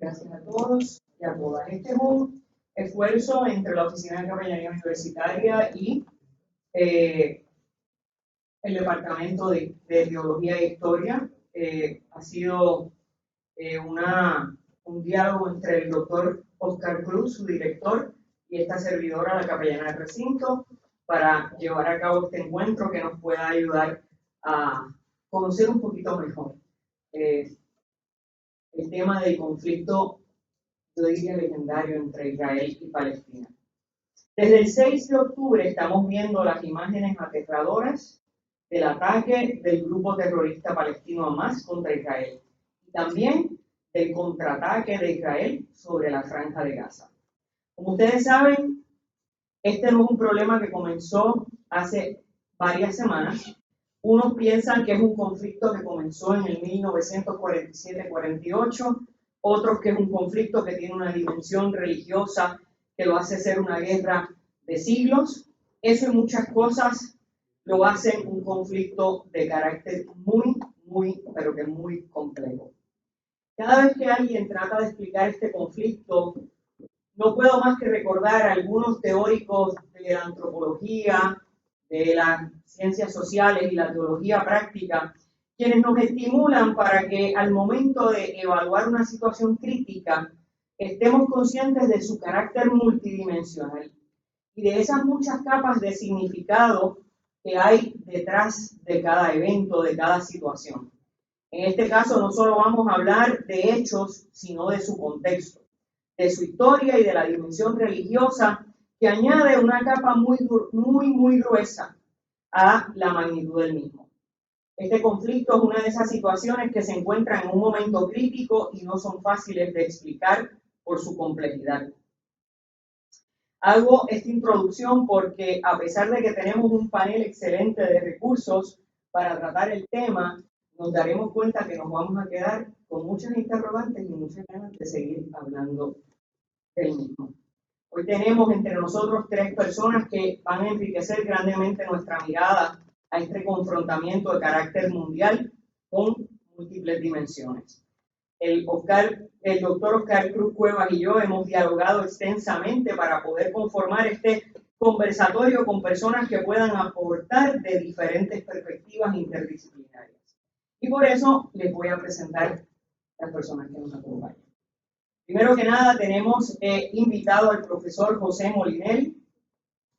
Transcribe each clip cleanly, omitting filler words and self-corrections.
Gracias a todos y a todas. Este es un esfuerzo entre la Oficina de Capellanía Universitaria y el Departamento de Teología e Historia. Ha sido un diálogo entre el doctor Oscar Cruz, su director, y esta servidora, la capellana del recinto, para llevar a cabo este encuentro que nos pueda ayudar a conocer un poquito mejor el tema del conflicto, yo diría legendario, entre Israel y Palestina. Desde el 6 de octubre estamos viendo las imágenes aterradoras del ataque del grupo terrorista palestino Hamas contra Israel y también del contraataque de Israel sobre la Franja de Gaza. Como ustedes saben, este no es un problema que comenzó hace varias semanas. Unos piensan que es un conflicto que comenzó en el 1947-48, otros que es un conflicto que tiene una dimensión religiosa que lo hace ser una guerra de siglos. Eso y muchas cosas lo hacen un conflicto de carácter pero que muy complejo. Cada vez que alguien trata de explicar este conflicto, no puedo más que recordar a algunos teóricos de la antropología, de las ciencias sociales y la teología práctica, quienes nos estimulan para que al momento de evaluar una situación crítica estemos conscientes de su carácter multidimensional y de esas muchas capas de significado que hay detrás de cada evento, de cada situación. En este caso no solo vamos a hablar de hechos, sino de su contexto, de su historia y de la dimensión religiosa que añade una capa muy gruesa a la magnitud del mismo. Este conflicto es una de esas situaciones que se encuentran en un momento crítico y no son fáciles de explicar por su complejidad. Hago esta introducción porque a pesar de que tenemos un panel excelente de recursos para tratar el tema, nos daremos cuenta que nos vamos a quedar con muchas interrogantes y muchas ganas de seguir hablando del mismo. Hoy tenemos entre nosotros tres personas que van a enriquecer grandemente nuestra mirada a este confrontamiento de carácter mundial con múltiples dimensiones. El doctor Oscar Cruz Cuevas y yo hemos dialogado extensamente para poder conformar este conversatorio con personas que puedan aportar de diferentes perspectivas interdisciplinarias. Y por eso les voy a presentar las personas que nos acompañan. Primero que nada, tenemos invitado al profesor José Molinelli.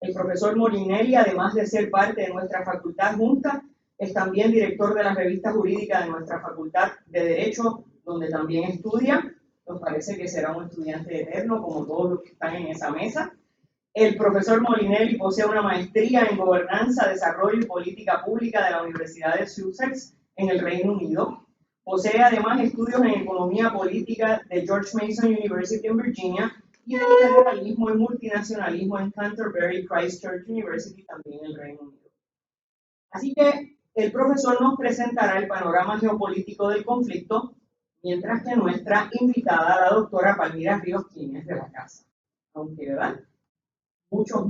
El profesor Molinelli, además de ser parte de nuestra facultad junta, es también director de la revista jurídica de nuestra facultad de Derecho, donde también estudia. Nos parece que será un estudiante eterno, como todos los que están en esa mesa. El profesor Molinelli posee una maestría en Gobernanza, Desarrollo y Política Pública de la Universidad de Sussex, en el Reino Unido. Posee además estudios en Economía Política de George Mason University en Virginia y en Federalismo y Multinacionalismo en Canterbury Christchurch University, también en el Reino Unido. Así que el profesor nos presentará el panorama geopolítico del conflicto, mientras que nuestra invitada, la doctora Palmira Ríos, quien es de la casa. Aunque, ¿verdad? Muchos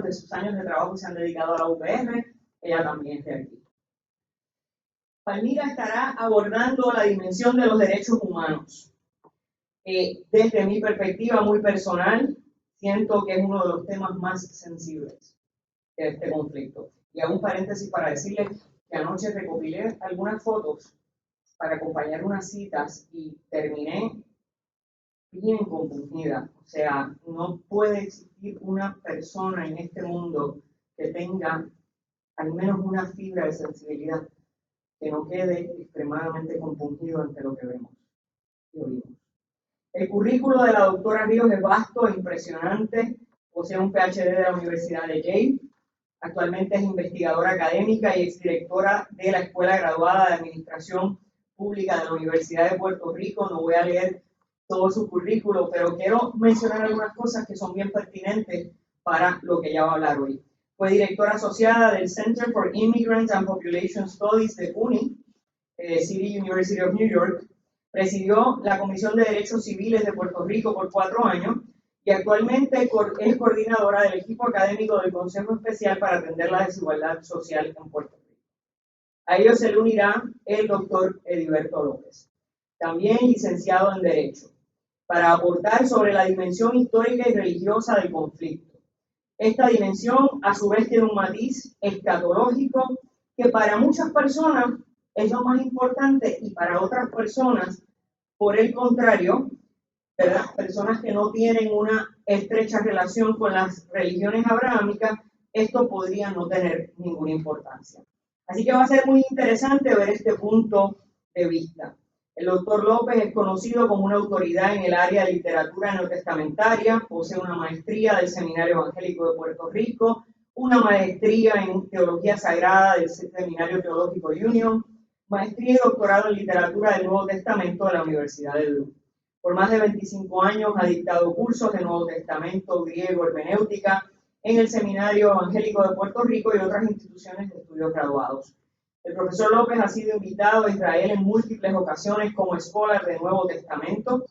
de sus años de trabajo se han dedicado a la UPR, ella también es de aquí. Palmira estará abordando la dimensión de los derechos humanos. Desde mi perspectiva muy personal, siento que es uno de los temas más sensibles de este conflicto. Y hago un paréntesis para decirles que anoche recopilé algunas fotos para acompañar unas citas y terminé bien compungida. O sea, no puede existir una persona en este mundo que tenga al menos una fibra de sensibilidad que no quede extremadamente compungido ante lo que vemos y oímos. El currículo de la doctora Ríos es vasto e impresionante. Posee un PhD de la Universidad de Yale. Actualmente es investigadora académica y exdirectora de la Escuela Graduada de Administración Pública de la Universidad de Puerto Rico. No voy a leer todo su currículo, pero quiero mencionar algunas cosas que son bien pertinentes para lo que ella va a hablar hoy. Fue directora asociada del Center for Immigrant and Population Studies de CUNY, City University of New York. Presidió la Comisión de Derechos Civiles de Puerto Rico por 4 años y actualmente es coordinadora del equipo académico del Consejo Especial para atender la desigualdad social en Puerto Rico. A ellos se le unirá el doctor Ediberto López, también licenciado en Derecho. para aportar sobre la dimensión histórica y religiosa del conflicto. Esta dimensión, a su vez, tiene un matiz escatológico que para muchas personas es lo más importante y para otras personas, por el contrario, ¿verdad? Personas que no tienen una estrecha relación con las religiones abrahámicas, esto podría no tener ninguna importancia. Así que va a ser muy interesante ver este punto de vista. El doctor López es conocido como una autoridad en el área de literatura neotestamentaria, posee una maestría del Seminario Evangélico de Puerto Rico, una maestría en Teología Sagrada del Seminario Teológico Union, maestría y doctorado en literatura del Nuevo Testamento de la Universidad de Duke. Por más de 25 años ha dictado cursos de Nuevo Testamento, griego, hermenéutica en el Seminario Evangélico de Puerto Rico y otras instituciones de estudios graduados. El profesor López ha sido invitado a Israel en múltiples ocasiones como scholar del Nuevo Testamento.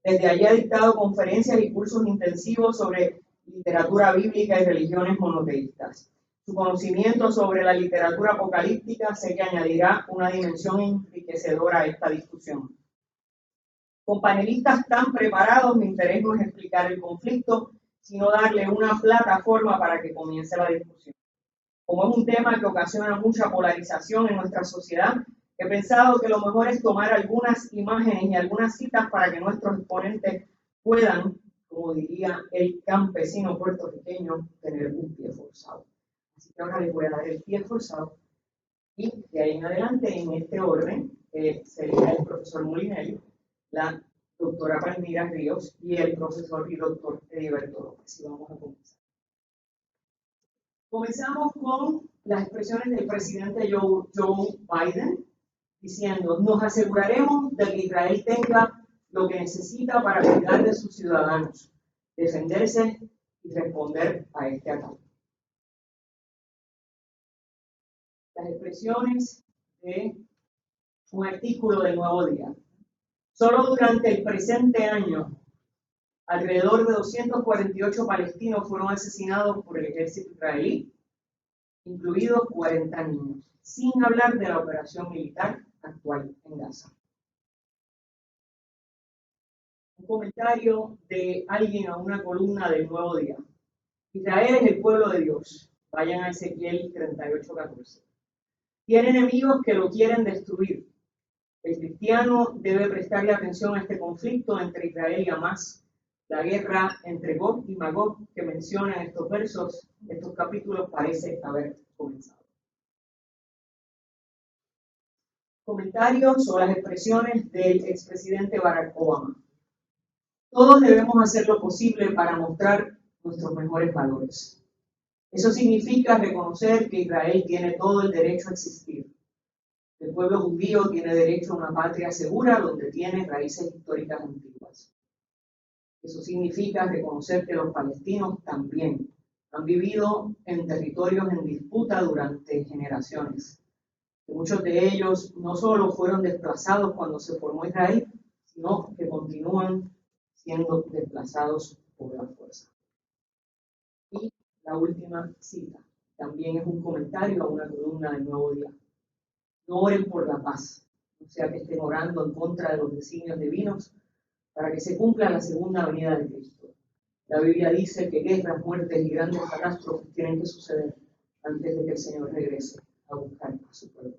Desde allí ha dictado conferencias y cursos intensivos sobre literatura bíblica y religiones monoteístas. Su conocimiento sobre la literatura apocalíptica sé que añadirá una dimensión enriquecedora a esta discusión. Con panelistas tan preparados, mi interés no es explicar el conflicto, sino darle una plataforma para que comience la discusión. Como es un tema que ocasiona mucha polarización en nuestra sociedad, he pensado que lo mejor es tomar algunas imágenes y algunas citas para que nuestros exponentes puedan, como diría el campesino puertorriqueño, tener un pie forzado. Así que ahora les voy a dar el pie forzado y de ahí en adelante, en este orden, sería el profesor Molinelli, la doctora Palmira Ríos y el profesor y doctor Heriberto López. Y vamos a comenzar. Comenzamos con las expresiones del presidente Joe Biden, diciendo: nos aseguraremos de que Israel tenga lo que necesita para cuidar de sus ciudadanos, defenderse y responder a este ataque. Las expresiones de un artículo del Nuevo Día. Solo durante el presente año, alrededor de 248 palestinos fueron asesinados por el ejército israelí, incluidos 40 niños, sin hablar de la operación militar actual en Gaza. Un comentario de alguien a una columna del Nuevo Día. Israel es el pueblo de Dios. Vayan a Ezequiel 38:14. Tiene enemigos que lo quieren destruir. El cristiano debe prestarle atención a este conflicto entre Israel y Hamás, la guerra entre Gog y Magog que mencionan estos versos, estos capítulos, parece haber comenzado. Comentarios o las expresiones del expresidente Barack Obama. Todos debemos hacer lo posible para mostrar nuestros mejores valores. Eso significa reconocer que Israel tiene todo el derecho a existir. El pueblo judío tiene derecho a una patria segura donde tiene raíces históricas antiguas. Eso significa reconocer que los palestinos también han vivido en territorios en disputa durante generaciones. Que muchos de ellos no solo fueron desplazados cuando se formó Israel, sino que continúan siendo desplazados por la fuerza. Y la última cita también es un comentario a una columna del Nuevo Día. No oren por la paz, o sea que estén orando en contra de los designios divinos para que se cumpla la segunda venida de Cristo. La Biblia dice que guerras, muertes y grandes catástrofes tienen que suceder antes de que el Señor regrese a buscar a su pueblo.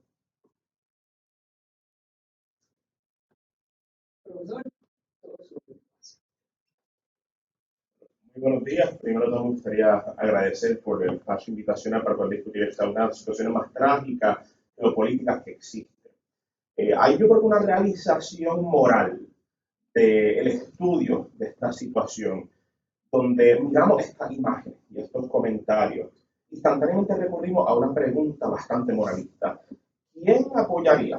Profesor, muy buenos días. Primero me gustaría agradecer por el espacio invitacional para poder discutir esta una de las situaciones más trágicas geopolíticas que existen. Hay yo creo que una realización moral del estudio de esta situación, donde miramos esta imagen y estos comentarios, instantáneamente recurrimos a una pregunta bastante moralista. ¿Quién apoyaría,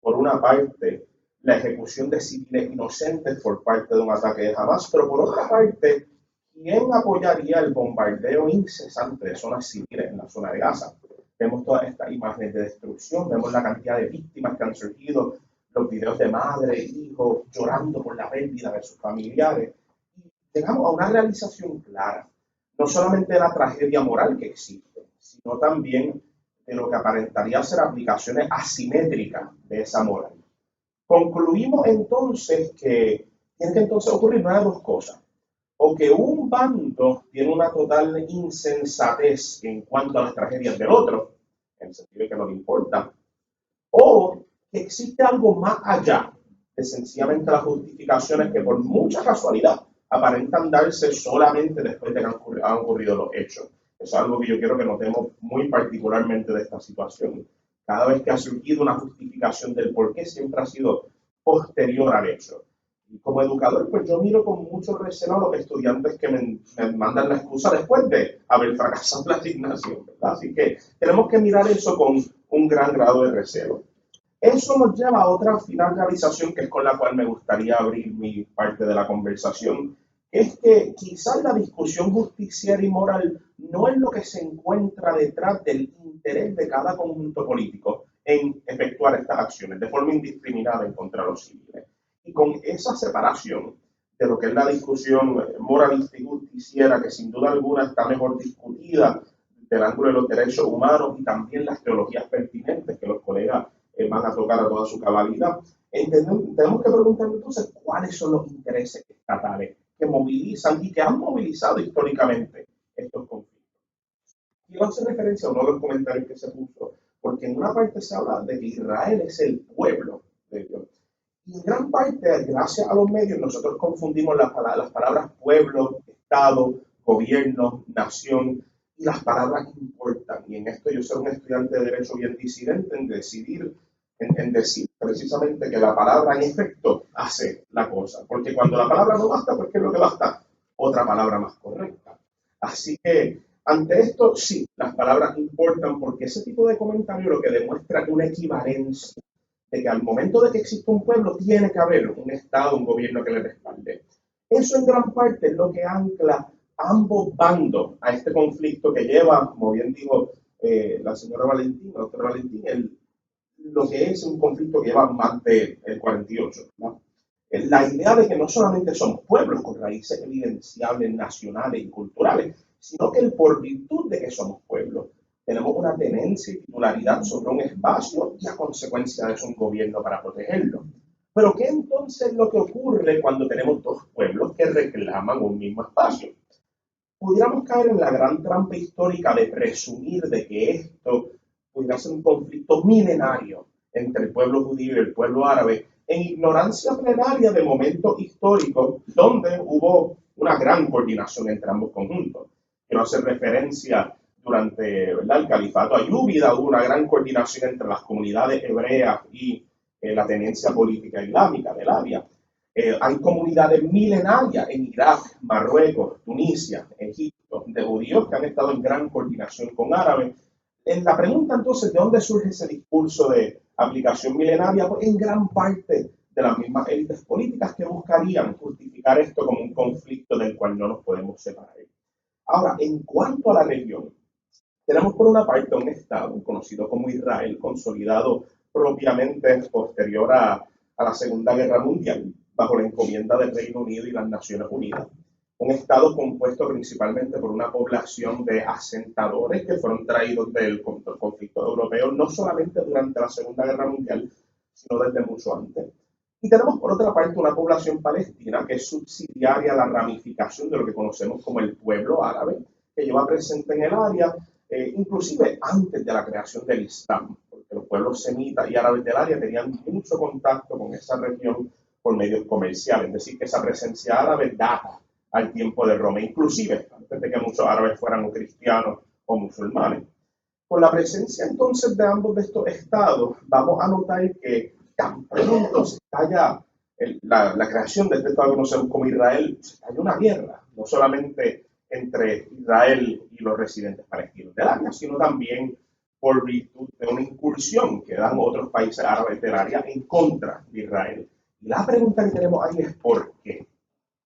por una parte, la ejecución de civiles inocentes por parte de un ataque de Hamás, pero por otra parte, ¿quién apoyaría el bombardeo incesante de zonas civiles en la zona de Gaza? Vemos todas estas imágenes de destrucción, vemos la cantidad de víctimas que han surgido, los videos de madre e hijo llorando por la pérdida de sus familiares. Y llegamos a una realización clara, no solamente de la tragedia moral que existe, sino también de lo que aparentaría ser aplicaciones asimétricas de esa moral. Concluimos entonces que tiene que entonces ocurrir una de dos cosas. O que un bando tiene una total insensatez en cuanto a las tragedias del otro, en el sentido de que no le importa, o que existe algo más allá de sencillamente las justificaciones que por mucha casualidad aparentan darse solamente después de que han ocurrido los hechos. Eso es algo que yo quiero que notemos muy particularmente de esta situación. Cada vez que ha surgido una justificación del por qué, siempre ha sido posterior al hecho. Y como educador, pues yo miro con mucho recelo a los estudiantes que me mandan la excusa después de haber fracasado la asignación, ¿verdad? Así que tenemos que mirar eso con un gran grado de recelo. Eso nos lleva a otra final realización que es con la cual me gustaría abrir mi parte de la conversación, es que quizás la discusión justiciera y moral no es lo que se encuentra detrás del interés de cada conjunto político en efectuar estas acciones de forma indiscriminada en contra de los civiles. Y con esa separación de lo que es la discusión moralista y justiciera, que sin duda alguna está mejor discutida del ángulo de los derechos humanos y también las teologías pertinentes que los colegas van a tocar a toda su cabalidad, tenemos que preguntarnos entonces cuáles son los intereses estatales que movilizan y que han movilizado históricamente estos conflictos. Quiero hacer referencia a uno de los comentarios que se puso, porque en una parte se habla de que Israel es el pueblo de Dios. Y en gran parte, gracias a los medios, nosotros confundimos las palabras pueblo, Estado, gobierno, nación, y las palabras importan. Y en esto yo soy un estudiante de Derecho bien disidente en decidir, en decir precisamente que la palabra en efecto hace la cosa. Porque cuando la palabra no basta, pues ¿qué es lo que basta? Otra palabra más correcta. Así que ante esto, sí, las palabras importan porque ese tipo de comentario lo que demuestra es una equivalencia de que al momento de que existe un pueblo tiene que haber un Estado, un gobierno que le respalde. Eso en gran parte es lo que ancla ambos bandos a este conflicto que lleva, como bien dijo la señora Valentín, la doctora Valentín, lo que es un conflicto que lleva más del 48. ¿No? La idea de que no solamente somos pueblos con raíces evidenciables, nacionales y culturales, sino que por virtud de que somos pueblos, tenemos una tenencia y titularidad sobre un espacio y a consecuencia de eso un gobierno para protegerlo. Pero ¿qué entonces es lo que ocurre cuando tenemos dos pueblos que reclaman un mismo espacio? Pudiéramos caer en la gran trampa histórica de presumir de que esto pudiera ser un conflicto milenario entre el pueblo judío y el pueblo árabe, en ignorancia plenaria de momentos históricos donde hubo una gran coordinación entre ambos conjuntos. Quiero hacer referencia durante, ¿verdad?, el califato ayúbida, hubo una gran coordinación entre las comunidades hebreas y la tenencia política islámica del área. Hay comunidades milenarias en Irak, Marruecos, Tunisia, Egipto, de judíos que han estado en gran coordinación con árabes. En la pregunta entonces, ¿de dónde surge ese discurso de aplicación milenaria? Pues en gran parte de las mismas élites políticas que buscarían justificar esto como un conflicto del cual no nos podemos separar. Ahora, en cuanto a la región, tenemos por una parte un Estado conocido como Israel, consolidado propiamente posterior a la Segunda Guerra Mundial, bajo la encomienda del Reino Unido y las Naciones Unidas. Un Estado compuesto principalmente por una población de asentadores que fueron traídos del conflicto europeo, no solamente durante la Segunda Guerra Mundial, sino desde mucho antes. Y tenemos por otra parte una población palestina que es subsidiaria a la ramificación de lo que conocemos como el pueblo árabe, que lleva presente en el área, inclusive antes de la creación del Islam, porque los pueblos semitas y árabes del área tenían mucho contacto con esa región por medios comerciales, es decir, que esa presencia árabe data al tiempo de Roma, inclusive antes de que muchos árabes fueran cristianos o musulmanes. Con la presencia entonces de ambos de estos estados, vamos a notar que tan pronto se estalla la creación de este estado que conocemos como Israel, se estalla una guerra, no solamente entre Israel y los residentes palestinos del área, sino también por virtud de una incursión que dan otros países árabes del área en contra de Israel. Y la pregunta que tenemos ahí es ¿por qué?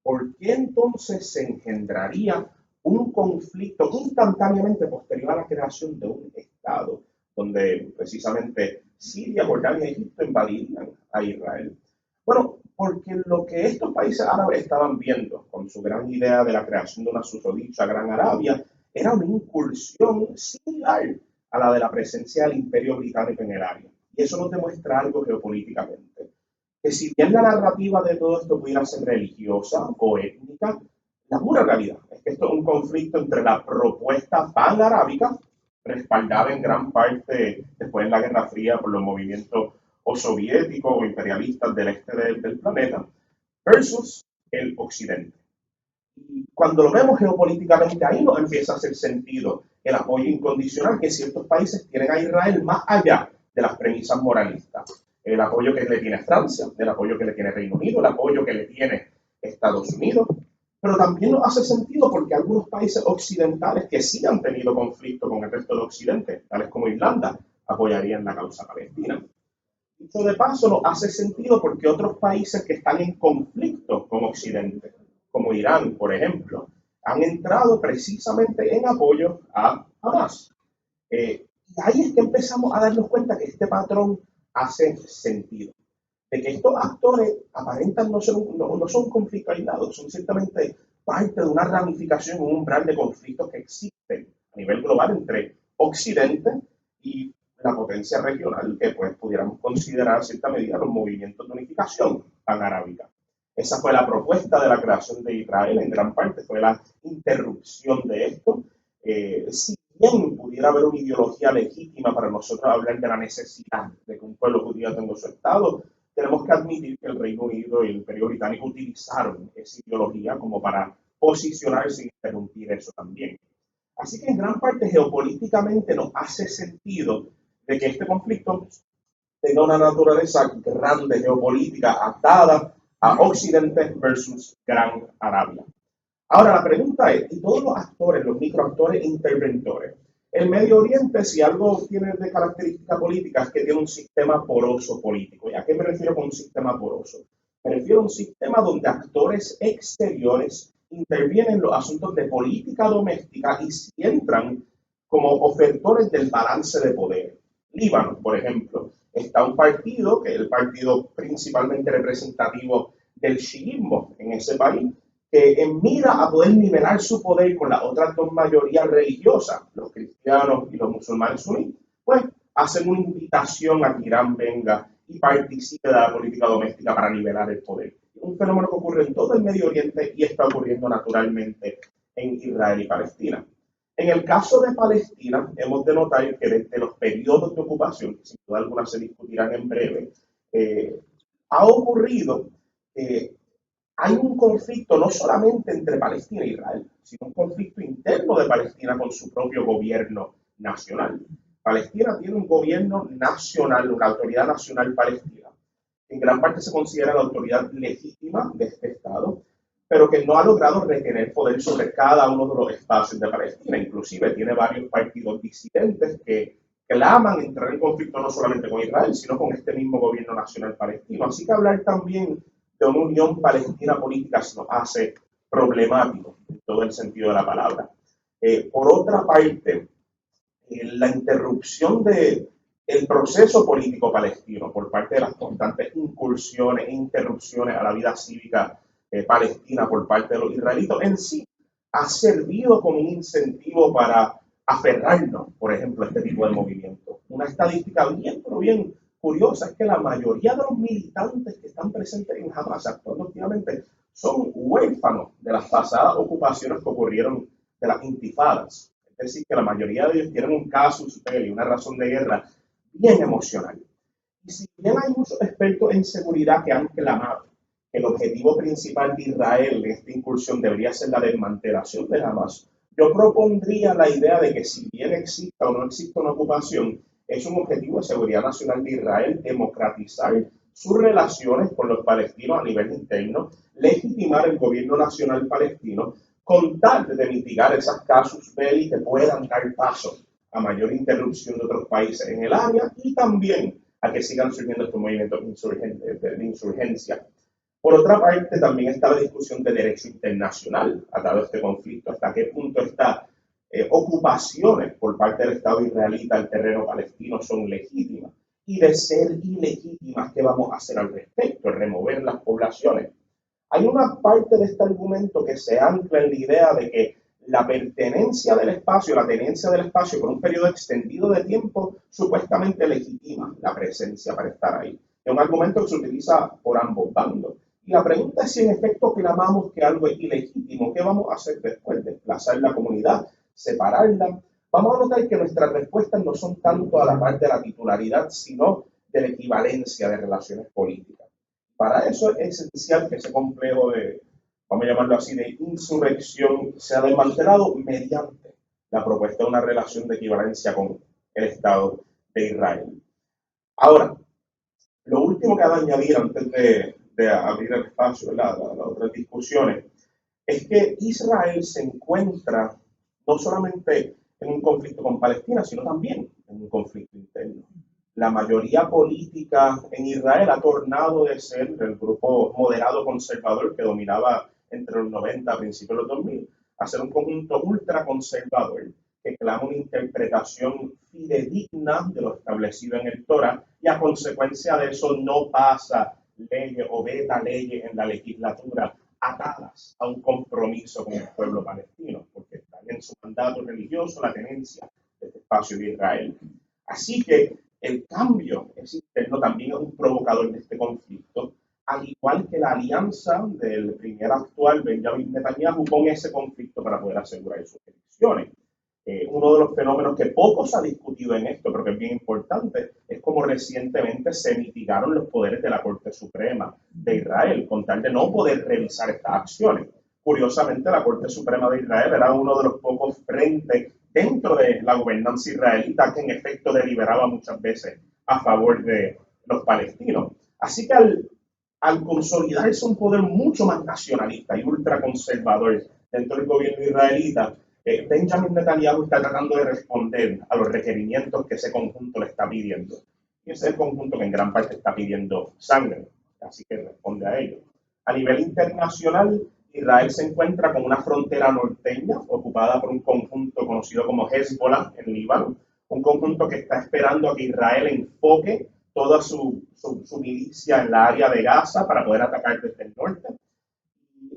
¿Por qué entonces se engendraría un conflicto instantáneamente posterior a la creación de un Estado, donde precisamente Siria, Jordania y Egipto invadirían a Israel? Bueno, porque lo que estos países árabes estaban viendo con su gran idea de la creación de una susodicha Gran Arabia era una incursión similar a la de la presencia del Imperio Británico en el área. Y eso nos demuestra algo geopolíticamente. que si bien la narrativa de todo esto pudiera ser religiosa o étnica, la pura realidad es que esto es un conflicto entre la propuesta pan-arábica, respaldada en gran parte después de la Guerra Fría por los movimientos o soviéticos o imperialistas del este del planeta, versus el occidente. Y cuando lo vemos geopolíticamente, ahí nos empieza a hacer sentido el apoyo incondicional que ciertos países tienen a Israel más allá de las premisas moralistas. El apoyo que le tiene Francia, el apoyo que le tiene Reino Unido, el apoyo que le tiene Estados Unidos, pero también nos hace sentido porque algunos países occidentales que sí han tenido conflicto con el resto del occidente, tales como Irlanda, apoyarían la causa palestina. Dicho de paso, nos hace sentido porque otros países que están en conflicto con Occidente, como Irán, por ejemplo, han entrado precisamente en apoyo a Hamas. Y ahí es que empezamos a darnos cuenta que este patrón hace sentido. De que estos actores aparentan no son un conflicto aislado, son ciertamente parte de una ramificación, un umbral de conflictos que existen a nivel global entre Occidente y la potencia regional, que pues pudiéramos considerar en cierta medida los movimientos de unificación pan-arábica. Esa fue la propuesta de la creación de Israel, en gran parte fue la interrupción de esto. Si bien pudiera haber una ideología legítima para nosotros hablar de la necesidad de que un pueblo judío tenga su Estado, tenemos que admitir que el Reino Unido y el Imperio Británico utilizaron esa ideología como para posicionarse y interrumpir eso también. Así que en gran parte geopolíticamente nos hace sentido de que este conflicto tenga una naturaleza grande geopolítica atada a Occidente versus Gran Arabia. Ahora la pregunta es, ¿y todos los actores, los microactores interventores? El Medio Oriente, si algo tiene de característica política, es que tiene un sistema poroso político. ¿Y a qué me refiero con un sistema poroso? Me refiero a un sistema donde actores exteriores intervienen en los asuntos de política doméstica y si entran como ofertores del balance de poder. Líbano, por ejemplo, está un partido, que es el partido principalmente representativo del chiismo en ese país, que mira a poder nivelar su poder con las otras dos mayorías religiosas, los cristianos y los musulmanes suníes, pues hacen una invitación a que Irán venga y participe de la política doméstica para nivelar el poder. Un fenómeno que ocurre en todo el Medio Oriente y está ocurriendo naturalmente en Israel y Palestina. En el caso de Palestina, hemos de notar que desde los periodos de ocupación, que sin duda alguna se discutirán en breve, ha ocurrido que hay un conflicto no solamente entre Palestina e Israel, sino un conflicto interno de Palestina con su propio gobierno nacional. Palestina tiene un gobierno nacional, una autoridad nacional palestina, que en gran parte se considera la autoridad legítima de este Estado, pero que no ha logrado retener poder sobre cada uno de los espacios de Palestina. Inclusive tiene varios partidos disidentes que claman entrar en conflicto no solamente con Israel, sino con este mismo gobierno nacional palestino. Así que hablar también de una unión palestina política se nos hace problemático en todo el sentido de la palabra. Por otra parte, la interrupción del proceso político palestino por parte de las constantes incursiones e interrupciones a la vida cívica palestina por parte de los israelitas en sí ha servido como un incentivo para aferrarnos, por ejemplo, a este tipo de movimientos. Una estadística bien, pero bien curiosa es que la mayoría de los militantes que están presentes en Hamas actualmente son huérfanos de las pasadas ocupaciones que ocurrieron de las intifadas. Es decir, que la mayoría de ellos tienen un casus belli, una razón de guerra bien emocional. Y si bien hay muchos expertos en seguridad que han clamado que el objetivo principal de Israel en esta incursión debería ser la desmantelación de Hamas, yo propondría la idea de que si bien exista o no exista una ocupación, es un objetivo de seguridad nacional de Israel democratizar sus relaciones con los palestinos a nivel interno, legitimar el gobierno nacional palestino, con tal de mitigar esas casus belli que puedan dar paso a mayor interrupción de otros países en el área y también a que sigan surgiendo estos movimientos de insurgencia. Por otra parte, también está la discusión de derecho internacional atado a este conflicto, hasta qué punto está ocupaciones por parte del Estado israelita al terreno palestino son legítimas y de ser ilegítimas, ¿qué vamos a hacer al respecto? Remover las poblaciones. Hay una parte de este argumento que se ancla en la idea de que la pertenencia del espacio, la tenencia del espacio por un periodo extendido de tiempo supuestamente legitima la presencia para estar ahí. Es un argumento que se utiliza por ambos bandos. Y la pregunta es si en efecto clamamos que algo es ilegítimo, ¿qué vamos a hacer después? ¿Desplazar la comunidad? ¿Separarla? Vamos a notar que nuestras respuestas no son tanto a la parte de la titularidad, sino de la equivalencia de relaciones políticas. Para eso es esencial que ese complejo de, vamos a llamarlo así, de insurrección sea desmantelado mediante la propuesta de una relación de equivalencia con el Estado de Israel. Ahora, lo último que ha de añadir antes de abrir el espacio, las otras discusiones, es que Israel se encuentra no solamente en un conflicto con Palestina, sino también en un conflicto interno. La mayoría política en Israel ha tornado de ser el grupo moderado conservador que dominaba entre los 90 a principios de los 2000, a ser un conjunto ultraconservador que clama una interpretación fidedigna de lo establecido en el Torah y a consecuencia de eso no pasa leyes o veta leyes en la legislatura atadas a un compromiso con el pueblo palestino, porque está en su mandato religioso la tenencia de este espacio de Israel. Así que el cambio externo también es un provocador de este conflicto, al igual que la alianza del primer actual Benjamin Netanyahu con ese conflicto para poder asegurar sus elecciones. Uno de los fenómenos que poco se ha discutido en esto, pero que es bien importante, es cómo recientemente se mitigaron los poderes de la Corte Suprema de Israel, con tal de no poder revisar estas acciones. Curiosamente, la Corte Suprema de Israel era uno de los pocos frentes dentro de la gobernanza israelita que en efecto deliberaba muchas veces a favor de los palestinos. Así que al consolidarse un poder mucho más nacionalista y ultraconservador dentro del gobierno israelita, Benjamin Netanyahu está tratando de responder a los requerimientos que ese conjunto le está pidiendo. Y ese es el conjunto que en gran parte está pidiendo sangre, así que responde a ello. A nivel internacional, Israel se encuentra con una frontera norteña ocupada por un conjunto conocido como Hezbollah en Líbano, un conjunto que está esperando a que Israel enfoque toda su milicia en la área de Gaza para poder atacar desde el norte.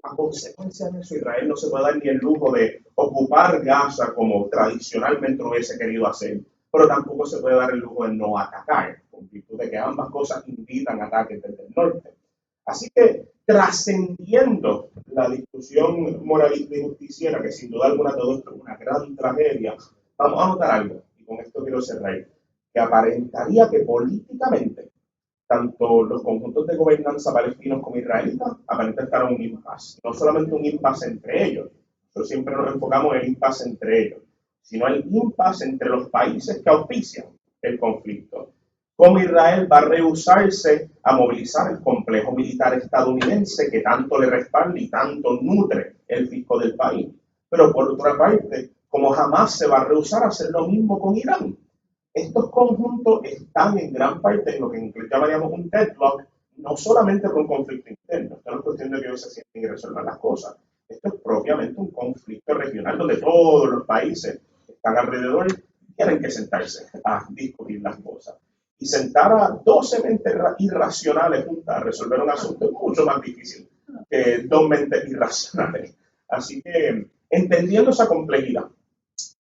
A consecuencia de eso, Israel no se puede dar ni el lujo de ocupar Gaza como tradicionalmente lo hubiese querido hacer, pero tampoco se puede dar el lujo de no atacar, con virtud de que ambas cosas invitan ataques desde el norte. Así que, trascendiendo la discusión moralista y justiciera, que sin duda alguna todo esto es una gran tragedia, vamos a notar algo, y con esto quiero cerrar, que aparentaría que políticamente tanto los conjuntos de gobernanza palestinos como israelitas aparentan estar en un impasse. No solamente un impasse entre ellos, nosotros siempre nos enfocamos en el impasse entre ellos, sino el impasse entre los países que auspician el conflicto. Cómo Israel va a rehusarse a movilizar el complejo militar estadounidense que tanto le respalda y tanto nutre el fisco del país. Pero por otra parte, como jamás se va a rehusar a hacer lo mismo con Irán. Estos conjuntos están en gran parte en lo que en inglés llamaríamos un deadlock, no solamente por un conflicto interno, esto no es cuestión de que ellos se sienten y resuelvan las cosas, esto es propiamente un conflicto regional donde todos los países que están alrededor tienen que sentarse a discutir las cosas. Y sentar a 12 mentes irracionales juntas a resolver un asunto es mucho más difícil que 2 mentes irracionales. Así que, entendiendo esa complejidad,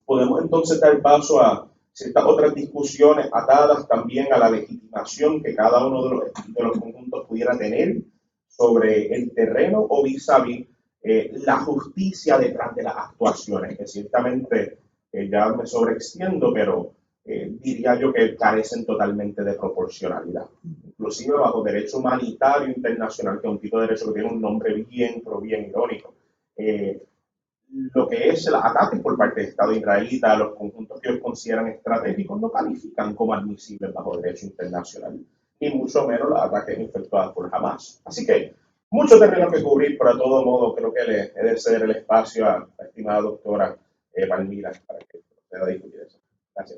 podemos entonces dar paso a ciertas otras discusiones atadas también a la legitimación que cada uno de los conjuntos pudiera tener sobre el terreno o vis-a-vis la justicia detrás de las actuaciones, que ciertamente ya me sobreextiendo, pero diría yo que carecen totalmente de proporcionalidad. Inclusive bajo derecho humanitario internacional, que es un tipo de derecho que tiene un nombre bien, pero bien irónico. Lo que es el ataque por parte del Estado israelita a los conjuntos que ellos consideran estratégicos no califican como admisibles bajo derecho internacional, ni mucho menos los ataques efectuados por Hamas. Así que mucho terreno que cubrir, pero a todo modo creo que le he de ceder el espacio a la estimada doctora Palmira para que pueda discutir eso. Gracias.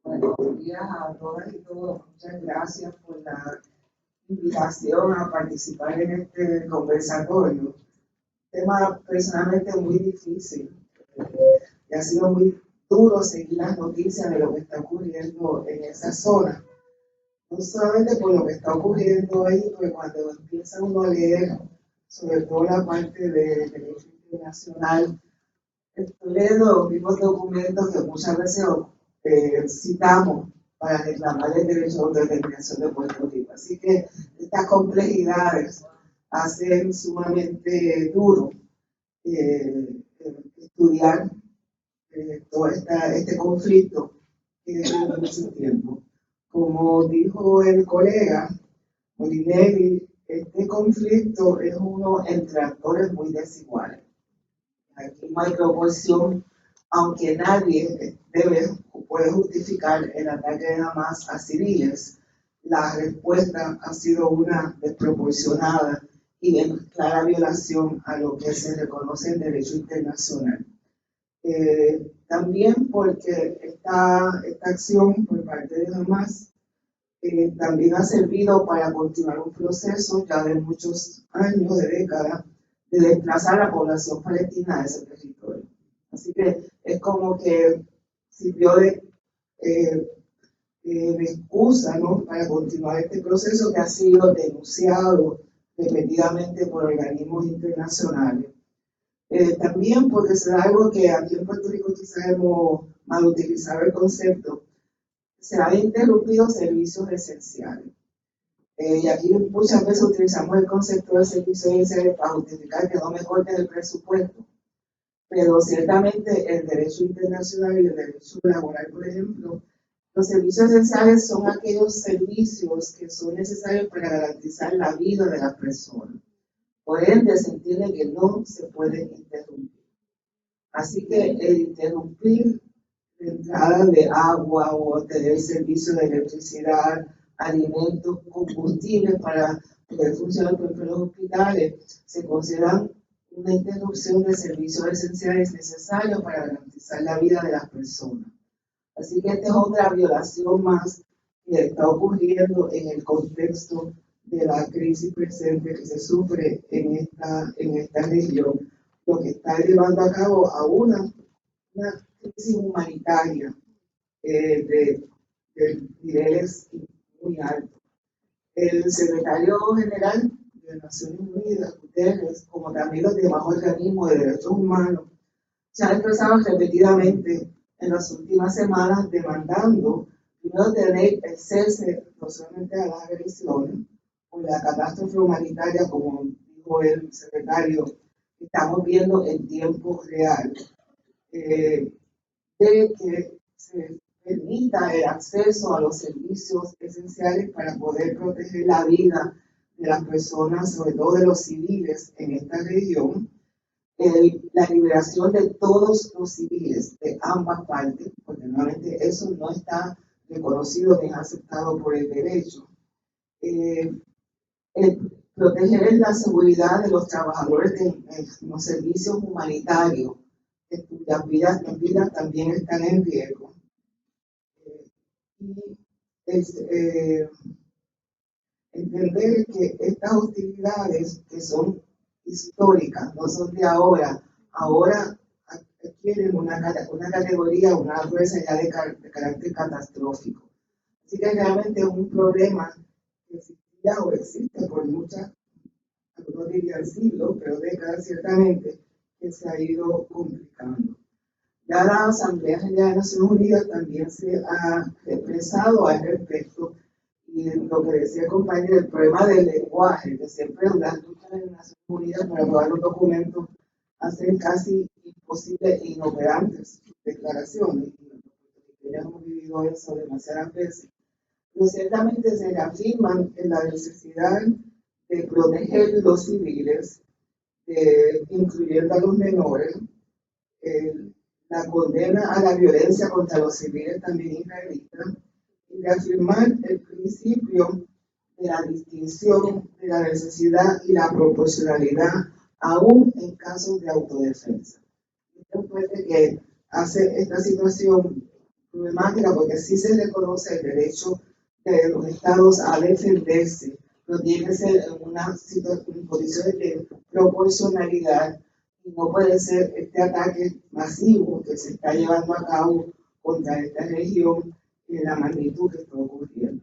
Buenos días a todas y todos. Muchas gracias por la invitación a participar en este conversatorio. Tema personalmente muy difícil. Y ha sido muy duro seguir las noticias de lo que está ocurriendo en esa zona. no solamente por lo que está ocurriendo ahí, porque cuando empieza uno a leer, sobre todo la parte de derecho internacional, estoy leyendo los mismos documentos que muchas veces citamos para reclamar el derecho a la autodeterminación de Puerto Rico. Así que estas complejidades hacen sumamente duro estudiar todo este conflicto que lleva mucho tiempo. Como dijo el colega Molinelli, este conflicto es uno entre actores muy desiguales. Aquí no hay proporción, aunque nadie debe o puede justificar el ataque de Hamas a civiles. La respuesta ha sido una desproporcionada y en clara violación a lo que se reconoce en derecho internacional. También porque esta acción por parte de Hamas también ha servido para continuar un proceso ya de muchos años, de décadas, de desplazar a la población palestina de ese territorio. Así que es como que sirvió de excusa, ¿no?, para continuar este proceso que ha sido denunciado repetidamente por organismos internacionales. También porque se da algo que aquí en Puerto Rico quizás hemos mal utilizado el concepto, se han interrumpido servicios esenciales. Y aquí muchas veces utilizamos el concepto de servicios esenciales para justificar que no me corten el presupuesto. Pero ciertamente el derecho internacional y el derecho laboral, por ejemplo, los servicios esenciales son aquellos servicios que son necesarios para garantizar la vida de las personas. Por ende, se entiende que no se pueden interrumpir. Así que el interrumpir la entrada de agua o tener servicio de electricidad, alimentos, combustibles para poder funcionar, por ejemplo, los hospitales, se consideran una interrupción de servicios esenciales necesarios para garantizar la vida de las personas. Así que esta es otra violación más que está ocurriendo en el contexto de la crisis presente que se sufre en esta región, lo que está llevando a cabo a una crisis humanitaria de niveles muy altos. El secretario general de Naciones Unidas, Guterres, como también los demás organismos de derechos humanos, se han expresado repetidamente en las últimas semanas demandando primero tener el cese no solamente a las agresiones o la catástrofe humanitaria, como dijo el secretario, que estamos viendo en tiempo real, de que se permita el acceso a los servicios esenciales para poder proteger la vida de las personas, sobre todo de los civiles en esta región, la liberación de todos los civiles de ambas partes, porque nuevamente eso no está reconocido ni aceptado por el derecho. Proteger la seguridad de los trabajadores de los servicios humanitarios, cuyas vidas también están en riesgo. Y entender que estas hostilidades, que son históricas, no son de ahora adquieren una categoría, una fuerza ya de carácter catastrófico. Así que realmente es un problema que existía o existe por muchas, no diría siglos, pero décadas ciertamente, que se ha ido complicando. Ya la Asamblea General de Naciones Unidas también se ha expresado al respecto, y lo que decía el compañero, el problema del lenguaje, que siempre las luchas de Naciones Unidas para aprobar los documentos hacen casi imposibles e inoperantes declaraciones, y ya hemos vivido eso demasiadas veces, pero ciertamente se reafirman en la necesidad de proteger los civiles, incluyendo a los menores, la condena a la violencia contra los civiles también israelitas, y reafirmar el principio de la distinción, de la necesidad y la proporcionalidad, aún en casos de autodefensa. Esto es fuerte que hace esta situación problemática, porque sí se reconoce el derecho de los estados a defenderse, pero tiene que ser en una condición de proporcionalidad, y no puede ser este ataque masivo que se está llevando a cabo contra esta región en la magnitud que está ocurriendo.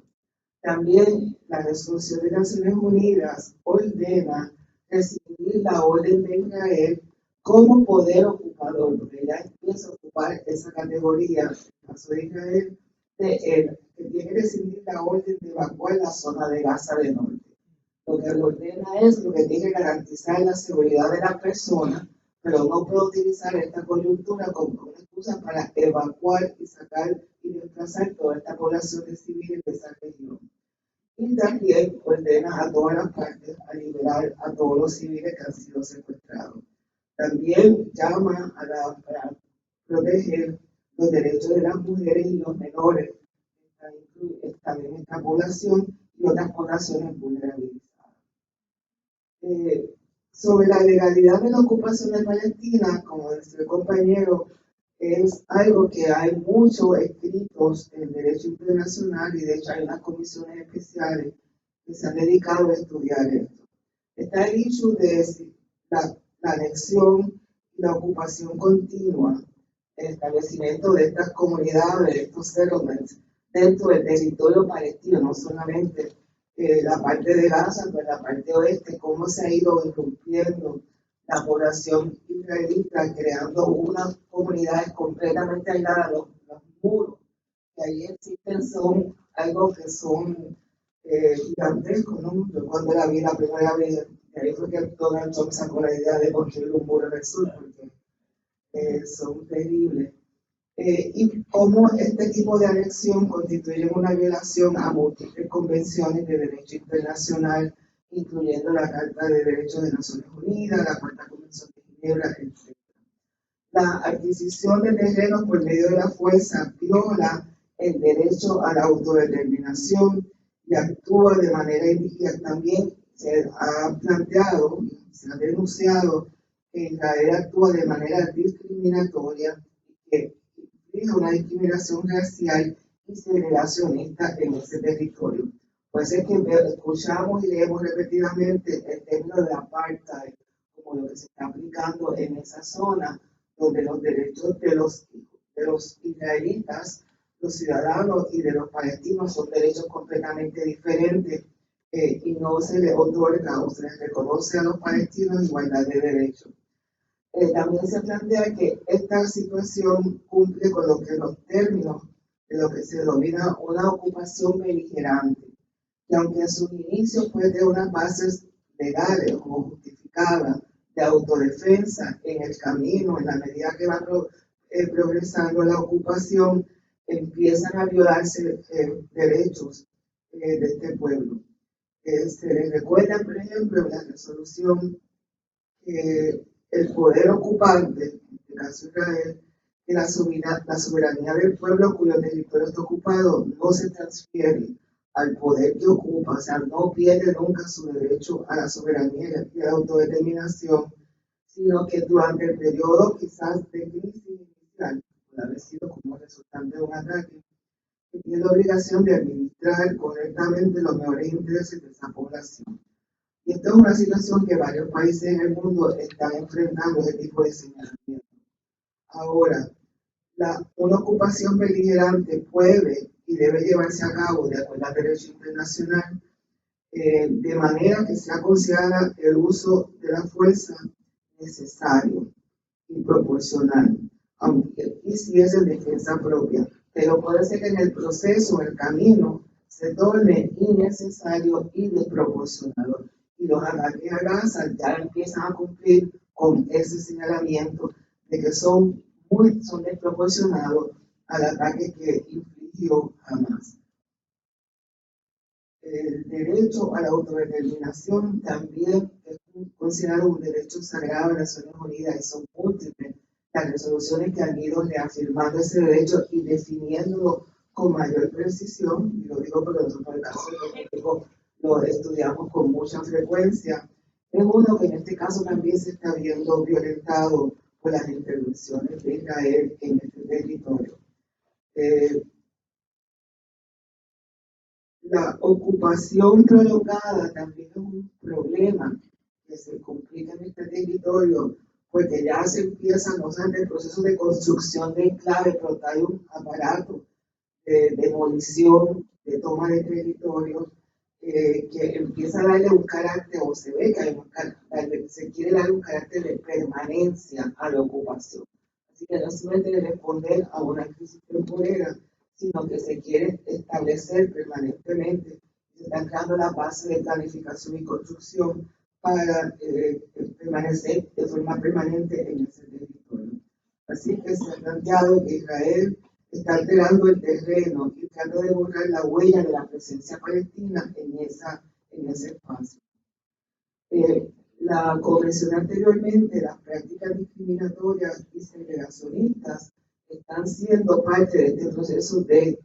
También la resolución de Naciones Unidas ordena recibir la orden de Israel como poder ocupador, porque ya empieza a ocupar esa categoría, en el caso de Israel, de él, que tiene que recibir la orden de evacuar la zona de Gaza del Norte. Lo que le ordena es lo que tiene que garantizar la seguridad de la persona, pero no puede utilizar esta coyuntura como una excusa para evacuar y sacar y desplazar toda esta población de civiles de esa región. Y también ordena a todas las partes a liberar a todos los civiles que han sido secuestrados. También llama para proteger los derechos de las mujeres y los menores que están en esta población y otras poblaciones vulnerables. Sobre la legalidad de la ocupación de Palestina, como decía el compañero, es algo que hay muchos escritos en derecho internacional y de hecho hay unas comisiones especiales que se han dedicado a estudiar esto. Está el issue de la anexión y la ocupación continua, el establecimiento de estas comunidades, de estos settlements dentro del territorio palestino, no solamente la parte de Gaza, pero la parte oeste, cómo se ha ido irrumpiendo la población israelita, creando unas comunidades completamente aisladas. Los muros que ahí existen son algo que son gigantescos, ¿no? Yo cuando la vi la primera vez, de ahí fue que Donald Trump sacó la idea de construir un muro en el sur, porque son terribles. Y cómo este tipo de anexión constituye una violación a múltiples convenciones de derecho internacional, incluyendo la Carta de Derechos de Naciones Unidas, la Cuarta Convención de Ginebra, etc. La adquisición de terrenos por medio de la fuerza viola el derecho a la autodeterminación y actúa de manera indígena. También se ha planteado, se ha denunciado que Israel actúa de manera discriminatoria y que implica una discriminación racial y segregacionista en ese territorio. Pues es que escuchamos y leemos repetidamente el término de apartheid como lo que se está aplicando en esa zona, donde los derechos de los israelitas, los ciudadanos y de los palestinos son derechos completamente diferentes y no se le otorga o se les reconoce a los palestinos igualdad de derechos. También se plantea que esta situación cumple con los términos de lo que se denomina una ocupación beligerante, que aunque en sus inicios puede tener unas bases legales o justificadas de autodefensa en el camino, en la medida que va progresando la ocupación, empiezan a violarse derechos de este pueblo. Se les recuerda, por ejemplo, en la resolución que el poder ocupante, en este caso Israel, que la soberanía del pueblo cuyo territorio está ocupado no se transfiere al poder que ocupa, o sea, no pierde nunca su derecho a la soberanía y a la autodeterminación, sino que durante el periodo quizás de crisis inicial, puede haber sido como resultante de un ataque, que tiene la obligación de administrar correctamente los mejores intereses de esa población. Y esta es una situación que varios países en el mundo están enfrentando, ese tipo de señalamiento. Ahora, una ocupación beligerante puede y debe llevarse a cabo de acuerdo al derecho internacional de manera que sea considerada el uso de la fuerza necesario y proporcional, aunque y si es en defensa propia, pero puede ser que en el proceso, en el camino, se torne innecesario y desproporcionado. Y los ataques a Gaza ya empiezan a cumplir con ese señalamiento de que son desproporcionados al ataque que infligió Hamas. El derecho a la autodeterminación también es considerado un derecho sagrado de Naciones Unidas y son múltiples las resoluciones que han ido reafirmando ese derecho y definiéndolo con mayor precisión, y lo digo porque nosotros en el caso de Puerto Rico lo estudiamos con mucha frecuencia. Es uno que en este caso también se está viendo violentado por las intervenciones de Israel en este territorio. La ocupación prolongada también es un problema que se complica en este territorio, porque ya se empieza no solamente el proceso de construcción de enclave, pero hay un aparato de demolición de toma de territorio, que empieza a darle un carácter, o se ve que hay se quiere dar un carácter de permanencia a la ocupación. Así que no solamente responder a una crisis temporera, sino que se quiere establecer permanentemente. Se están creando la base de planificación y construcción para permanecer de forma permanente en ese territorio. Así que se ha planteado que Israel está alterando el terreno y tratando de borrar la huella de la presencia palestina en ese espacio. Como mencioné anteriormente, las prácticas discriminatorias y segregacionistas están siendo parte de este proceso de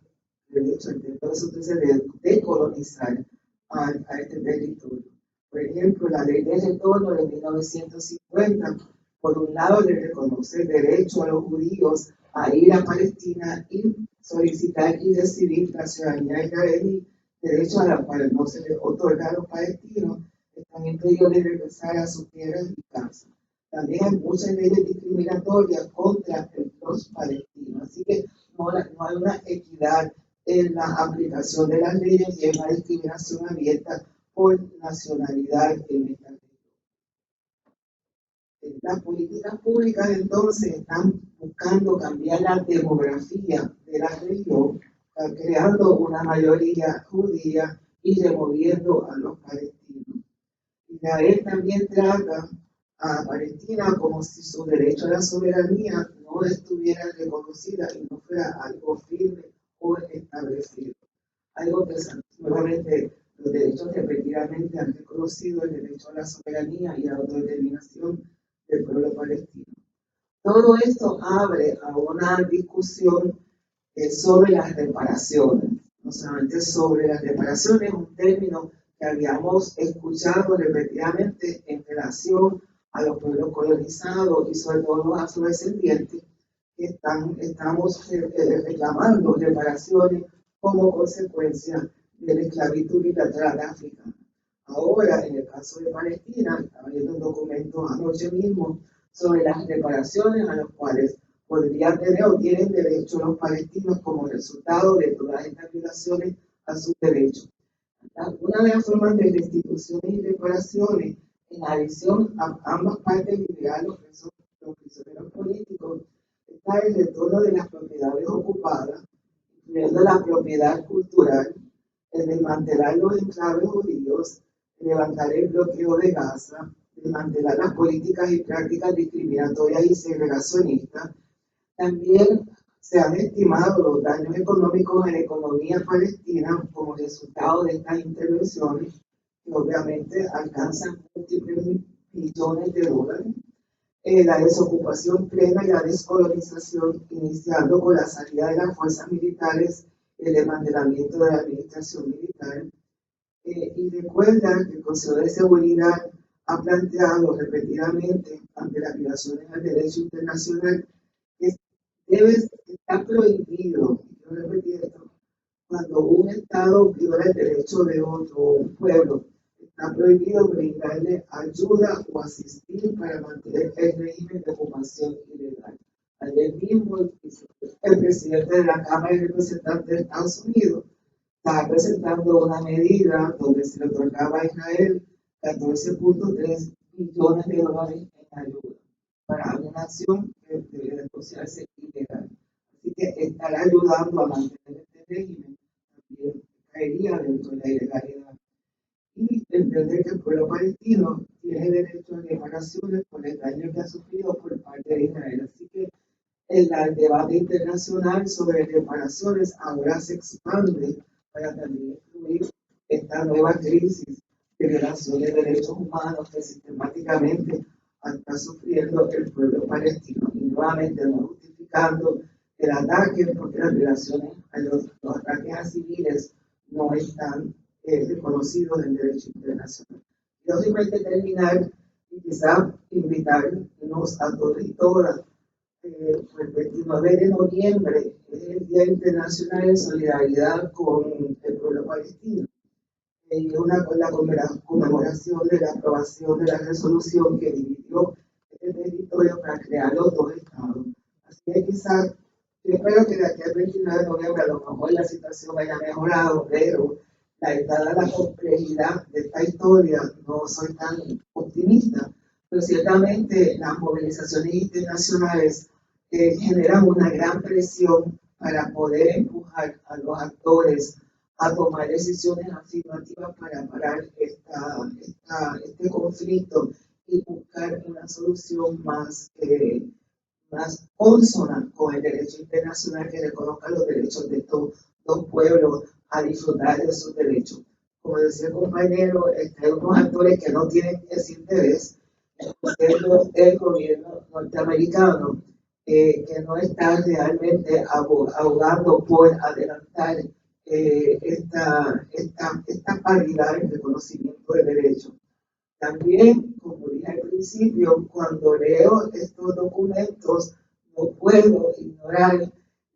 colonizar a este territorio. Por ejemplo, la ley de retorno de 1950, por un lado, le reconoce el derecho a los judíos a ir a Palestina y solicitar y recibir la ciudadanía israelí, derecho a la cual no se les otorga a los palestinos, están impedidos de regresar a sus tierras y casas. También hay muchas leyes discriminatorias contra los palestinos, así que no hay una equidad en la aplicación de las leyes y en la discriminación abierta por nacionalidad en esta región. Las políticas públicas entonces están buscando cambiar la demografía de la región, creando una mayoría judía y removiendo a los palestinos. Israel también trata a Palestina como si su derecho a la soberanía no estuviera reconocida y no fuera algo firme o establecido. Algo que nuevamente los derechos repetidamente han reconocido el derecho a la soberanía y a la autodeterminación del pueblo palestino. Todo esto abre a una discusión sobre las reparaciones, no solamente sobre las reparaciones, un término que habíamos escuchado repetidamente en relación a los pueblos colonizados y sobre todo los afrodescendientes que estamos reclamando reparaciones como consecuencia de la esclavitud bilateral africana. Ahora, en el caso de Palestina, estaba viendo un documento anoche mismo sobre las reparaciones a las cuales podrían tener o tienen derecho los palestinos como resultado de todas estas violaciones a sus derechos. Una de las formas de restitución y reparaciones, en adición a ambas partes liberales, los prisioneros políticos, está el retorno de las propiedades ocupadas, incluyendo la propiedad cultural, el desmantelar los enclaves judíos, levantar el bloqueo de Gaza, desmantelar las políticas y prácticas discriminatorias y segregacionistas. También se han estimado los daños económicos en la economía palestina como resultado de estas intervenciones, que obviamente alcanzan múltiples millones de dólares. La desocupación plena y la descolonización, iniciando con la salida de las fuerzas militares, el desmantelamiento de la administración militar. Y recuerda que el Consejo de Seguridad ha planteado repetidamente ante las violaciones al derecho internacional que está prohibido, yo repito esto, cuando un Estado viola el derecho de otro, un pueblo, está prohibido brindarle ayuda o asistir para mantener el régimen de ocupación ilegal. Ayer mismo el presidente de la Cámara de Representantes de Estados Unidos estaba presentando una medida donde se le otorgaba a Israel 14.3 billones de dólares en ayuda para una acción que debería considerarse ilegal. Así que estar ayudando a mantener este régimen también caería dentro de la ilegalidad. Y entender que el pueblo palestino tiene derecho a reparaciones por el daño que ha sufrido por parte de Israel. Así que el debate internacional sobre reparaciones ahora se expande para también incluir esta nueva crisis de violaciones de derechos humanos que sistemáticamente está sufriendo el pueblo palestino. Y nuevamente no justificando el ataque, porque las violaciones a los ataques a civiles no están reconocidos en el derecho internacional. Yo simplemente terminar y quizá invitarnos a todos y todas. El 29 de noviembre es el Día Internacional de Solidaridad con el pueblo palestino. Y la conmemoración de la aprobación de la resolución que dividió este territorio para crear los dos estados. Así que quizás Yo espero que de aquí al 29 de noviembre a lo mejor la situación haya mejorado, pero dada la complejidad de esta historia, no soy tan optimista. Pero ciertamente las movilizaciones internacionales generan una gran presión para poder empujar a los actores a tomar decisiones afirmativas para parar este conflicto y buscar una solución más consona con el derecho internacional que reconozca los derechos de estos dos pueblos a disfrutar de sus derechos. Como decía el compañero, hay unos actores que no tienen ese interés, siendo el gobierno norteamericano, que no está realmente abogando por adelantar esta paridad en reconocimiento de derechos. También, como dije al principio, cuando leo estos documentos, no puedo ignorar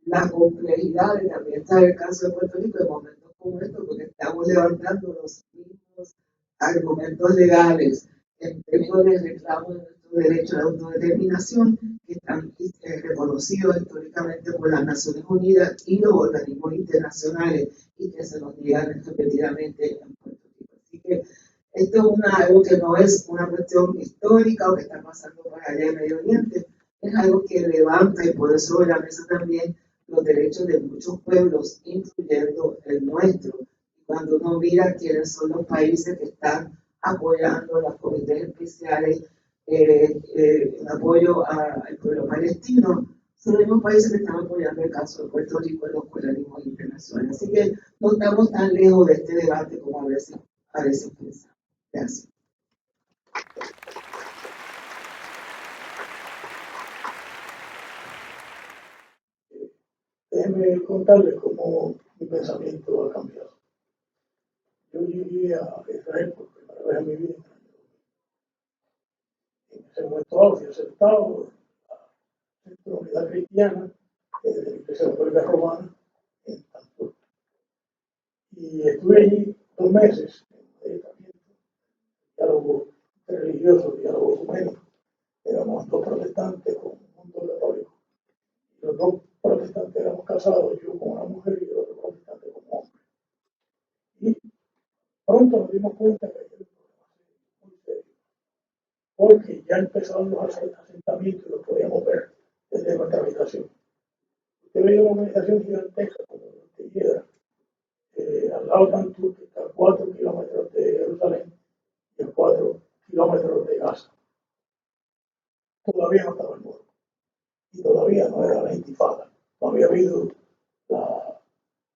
la complejidad de también estar el caso de Puerto Rico en momentos como estos, porque estamos levantando los mismos argumentos legales en términos de reclamo de nuestro derecho a la autodeterminación que están reconocidos históricamente por las Naciones Unidas y los organismos internacionales y que se nos niegan repetidamente en Puerto Rico. Así que esto es algo que no es una cuestión histórica o que está pasando por allá en Medio Oriente, es algo que levanta y pone sobre la mesa también los derechos de muchos pueblos, incluyendo el nuestro. Cuando uno mira quiénes son los países que están apoyando los comités especiales en apoyo al pueblo palestino, son los mismos países que están apoyando el caso de Puerto Rico en los organismos internacionales. Así que no estamos tan lejos de este debate como a veces pensamos. Gracias. Déjenme contarles cómo mi pensamiento ha cambiado. Yo llegué a Israel por primera vez en mi vida. En ese momento fui aceptado en la comunidad cristiana de la Iglesia Católica Romana en Tampur. Y estuve allí 2 meses en diálogo religioso, diálogo ecuménico. Éramos 2 protestantes con un mundo católico. Y los 2 protestantes éramos casados, yo con una mujer y el otro protestante con un hombre. Y pronto nos dimos cuenta que había un problema muy serio, porque ya empezaban los asentamientos y los podíamos ver desde nuestra habitación. Usted veía una organización gigantesca como la de Hiedra, al lado de Tampur, que está a 4 kilómetros de Jerusalén y a 4 kilómetros de Gaza. Todavía no estaba el muro y todavía no era la intifada, no había habido la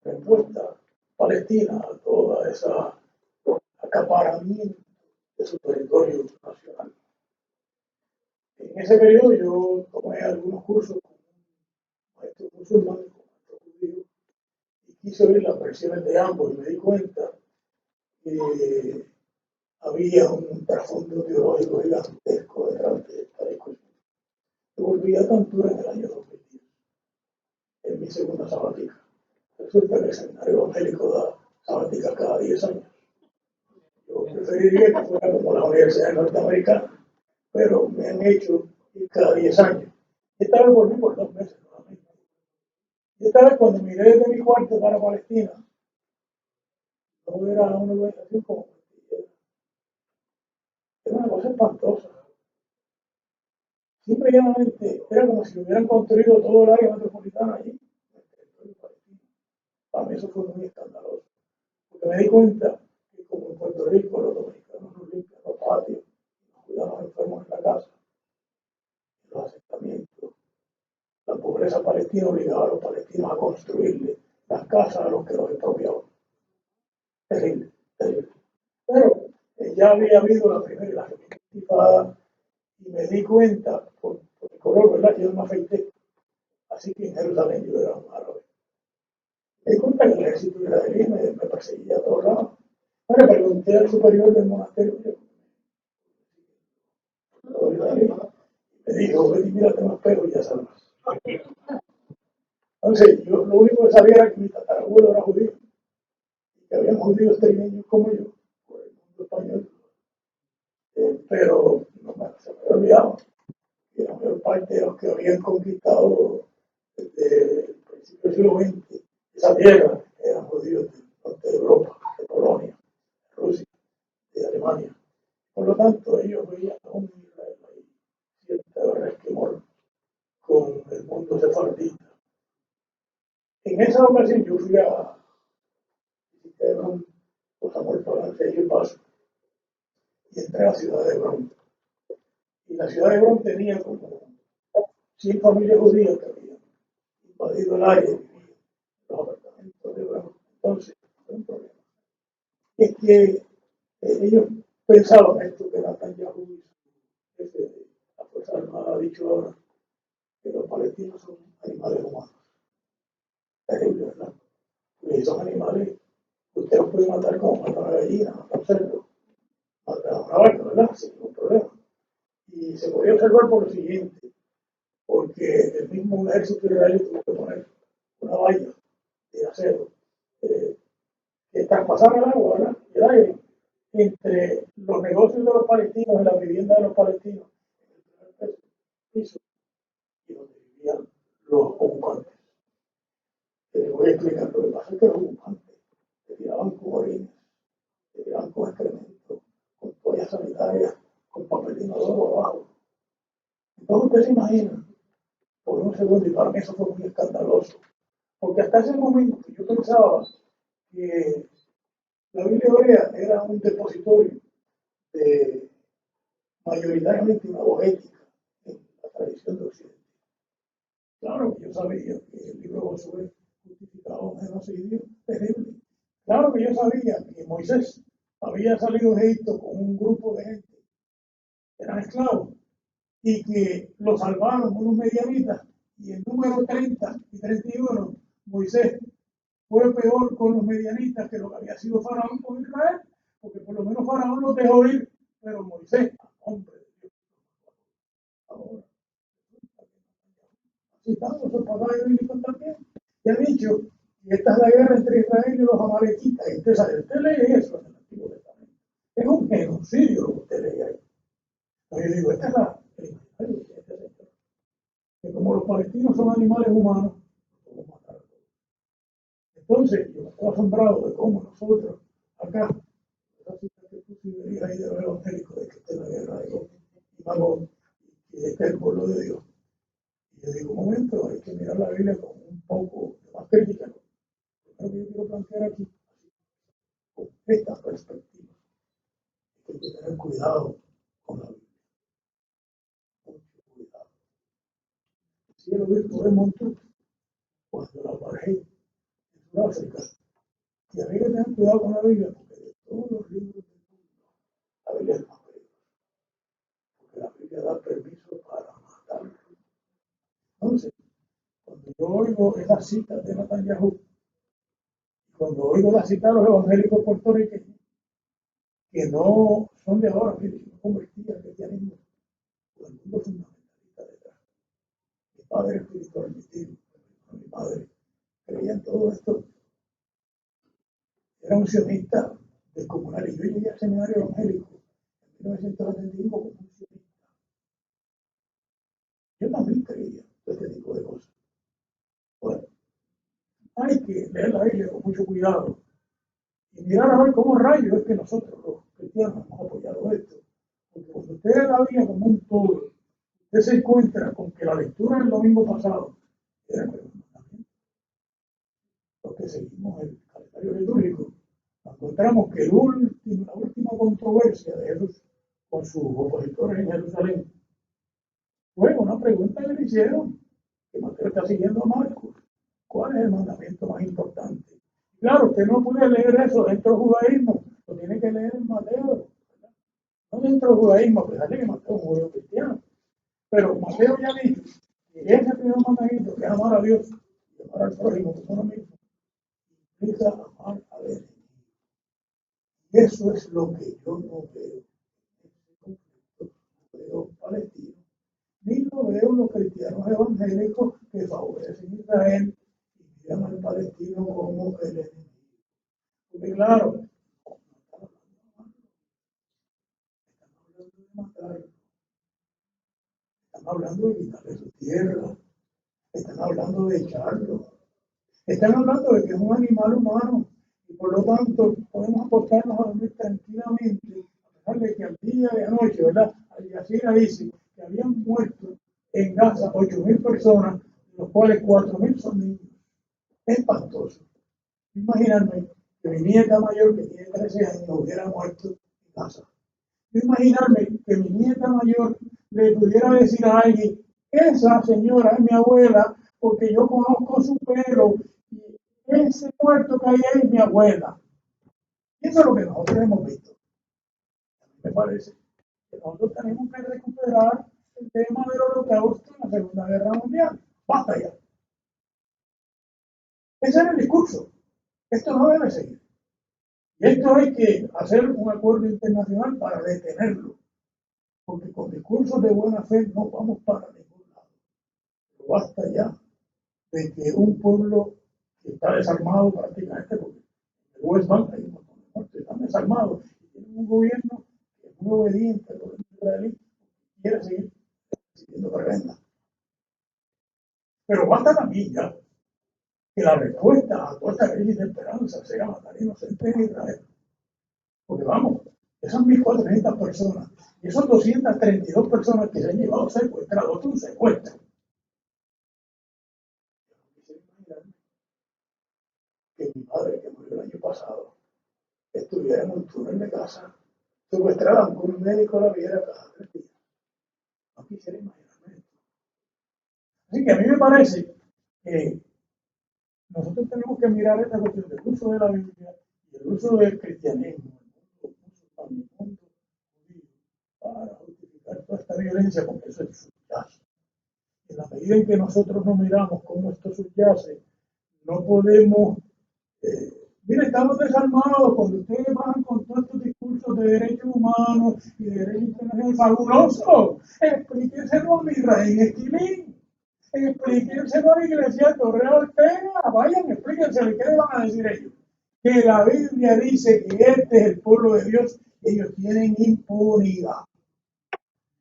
respuesta palestina a toda esa acaparamiento de su territorio nacional. En ese periodo yo tomé algunos cursos con un maestro musulmán, con un maestro judío, y quise oír las versiones de ambos y me di cuenta que había un trasfondo teológico gigantesco detrás de esta discusión. Yo volví a Tampur en el año 2010, en mi segunda sabática. Resulta que el seminario evangélico da sabática cada 10 años. Yo preferiría que fuera como la Universidad Norteamericana, pero me han hecho ir cada 10 años. Esta vez volví por 2 meses nuevamente. Y esta vez cuando miré desde mi cuarto para Palestina, no era una organización como era una cosa espantosa. Simplemente era como si hubieran construido todo el área metropolitana allí. Para mí eso fue muy escandaloso. Porque me di cuenta que como en Puerto Rico los dominicanos nos limpian los patios, nos cuidan los enfermos en la casa, en los asentamientos, la pobreza palestina obligaba a los palestinos a construirle las casas a los que los expropiaban. Terrible, terrible. Pero ya había habido la primera y la segunda intifada y me di cuenta, por el color, ¿verdad? Que yo no me afeité. Así que en Jerusalén yo era un árabe. Me di cuenta que el ejército israelí me perseguía a todos lados. Ahora pregunté al superior del monasterio, me dijo, ven y mírate en un espejo y ya sabes. Entonces, yo lo único que sabía era que mi tatarabuelo era judío, y que habían judíos extremeños como yo, por el mundo español, pero no se me había olvidado que la mayor parte de los que habían conquistado desde del siglo XX, esa tierra eran judíos del norte de Europa, de Polonia, de Rusia, de Alemania. Por lo tanto, ellos veían a un Israel ahí, cierto resquemor con el mundo sefardita. En esa ocasión yo fui a Hebrón, pues a Morfalancia y el Paso, y entré a la ciudad de Hebrón. Y la ciudad de Hebrón tenía como 100 familias judías que habían invadido el área y vivían en los apartamentos de Hebrón. Entonces, fue un problema. Es que ellos pensaban esto que Netanyahu, jefe de la Fuerza Armada, ha dicho ahora, que los palestinos son animales humanos. Terrible, ¿verdad? Y esos animales, usted los puede matar como mata a una gallina, mata a un cerdo, mata a una vaca, ¿verdad? Sin ningún problema. Y se podía observar por lo siguiente, porque el mismo ejército israelí tuvo que poner una valla de acero que traspasara el agua, ¿verdad? Y el aire entre los negocios de los palestinos y la vivienda de los palestinos en el primer piso y donde vivían los ocupantes. Les voy a explicar. Lo que pasa es que los ocupantes se tiraban con orines, se tiraban con excrementos, con toallas sanitarias, con papel de inodoro abajo. Entonces usted se imagina, por un segundo, y para mí eso fue muy escandaloso, porque hasta ese momento yo pensaba que la Biblia hebrea era un depositorio de mayoritariamente una voz ética en la tradición de Occidente. Claro que yo sabía que el libro de Josué justificaba un genocidio terrible. Claro que yo sabía que Moisés había salido de Egipto con un grupo de gente que eran esclavos y que lo salvaron unos medianitas, y el número 30 y 31, Moisés fue peor con los medianitas que lo que había sido Faraón con Israel, porque por lo menos Faraón los dejó ir, pero Moisés, hombre de Dios, ahora, así estamos los pasajes bíblicos también, y ha dicho, y esta es la guerra entre Israel y los amalequitas, y usted lee eso en el Antiguo Testamento, es un genocidio lo que usted lee ahí. Entonces yo digo, esta es la que como los palestinos son animales humanos, podemos matar a todos. Entonces, yo me estoy asombrado de cómo nosotros, acá, esa cita que tú verías ahí de los evangélicos, de que esta es la guerra de Gog y Magog, y este es el pueblo de Dios. Y yo digo, un momento, hay que mirar la Biblia con un poco de más crítica. Lo primero que yo quiero plantear aquí, con esta perspectiva, es que hay que tener cuidado con la Biblia. Mucho cuidado. Si el obispo de Montuc, cuando la apartheid en Sudáfrica, y había que tener cuidado con la Biblia, porque de todos los libros del mundo, la Biblia es el más peligrosa, porque la Biblia da permiso para matar. Entonces, cuando yo oigo esas citas de Netanyahu, cuando oigo las citas de los evangélicos puertorriqueños, que no son de ahora, que no convertían al cristianismo, todo el mundo fundamentalista detrás. Mi padre espiritual, mi tío, mi madre, creían todo esto. Era un sionista descomunal, y yo llegué al seminario evangélico en 1975 como un sionista. Yo también creía este tipo de cosas. Bueno, hay que leer la Biblia con mucho cuidado y mirar a ver cómo rayos es que nosotros los cristianos hemos apoyado esto. Porque cuando usted lee la Biblia como un todo, usted se encuentra con que la lectura del domingo pasado era también los que seguimos el calendario litúrgico. Encontramos que la última controversia de Jesús con sus opositores en Jerusalén fue una pregunta que le hicieron, que Mateo está siguiendo a Marcos. ¿Cuál es el mandamiento más importante? Claro, usted no puede leer eso dentro del judaísmo, lo tiene que leer en Mateo. No dentro del judaísmo, a pesar de que Mateo es un judío cristiano. Pero Mateo ya dijo que ese primer mandamiento, que es amar a Dios y amar al prójimo como uno mismo, implica amar al enemigo. Y eso es lo que yo no veo en este conflicto judeo-palestino, ni lo veo en los cristianos evangélicos que favorecen a Israel y miran al palestino como el enemigo. Porque claro, están hablando de matarlo, están hablando de quitarle su tierra, están hablando de echarlo, Están hablando de que es un animal humano y por lo tanto podemos acostarnos a dormir tranquilamente, a pesar de que al día de anoche, ¿verdad? Al Jazeera dice que habían muerto en Gaza 8.000 personas, de los cuales 4.000 son niños. Es espantoso. Imaginarme que mi nieta mayor, que tiene 13 años, hubiera muerto en Gaza. Imaginarme que mi nieta mayor le pudiera decir a alguien, esa señora es mi abuela, porque yo conozco su pelo, y ese muerto que hay ahí es mi abuela. Y eso es lo que nosotros hemos visto. A mí me parece que nosotros tenemos que recuperar el tema del holocausto en la Segunda Guerra Mundial. Basta ya. Ese es el discurso. Esto no debe seguir. Y esto hay que hacer un acuerdo internacional para detenerlo. Porque con discursos de buena fe no vamos para ningún lado. Pero basta ya de que un pueblo que está desarmado prácticamente, porque en el West Bank hay un montón de muertos, están desarmados y tienen un gobierno que es muy obediente al gobierno israelí y quiere seguir recibiendo prebenda. Pero basta también ya que la respuesta a toda esta crisis de esperanza sea matar inocentes en Israel. Porque vamos, esas 1.400 personas y esas 232 personas que se han llevado secuestrados, es un secuestro. Que mi padre, que murió el año pasado, estuviera en un túnel de casa, secuestrada, aunque un médico la viera cada 3 días. No quisiera imaginarme esto. Así que a mí me parece que nosotros tenemos que mirar esta cuestión del uso de la Biblia y el uso del cristianismo, el mundo judío, para justificar toda esta violencia, porque eso es subyace. En la medida en que nosotros no miramos cómo esto subyace, no podemos. Mire, estamos desarmados cuando ustedes bajan con todos estos discursos de derechos humanos y de derechos internacionales. ¡Fabuloso! Explíquenselo a mi rey Esquilín. Explíquenselo a la iglesia Correa Ortega. Vayan, explíquenselo. ¿Y qué le van a decir ellos? Que la Biblia dice que este es el pueblo de Dios y ellos tienen impunidad.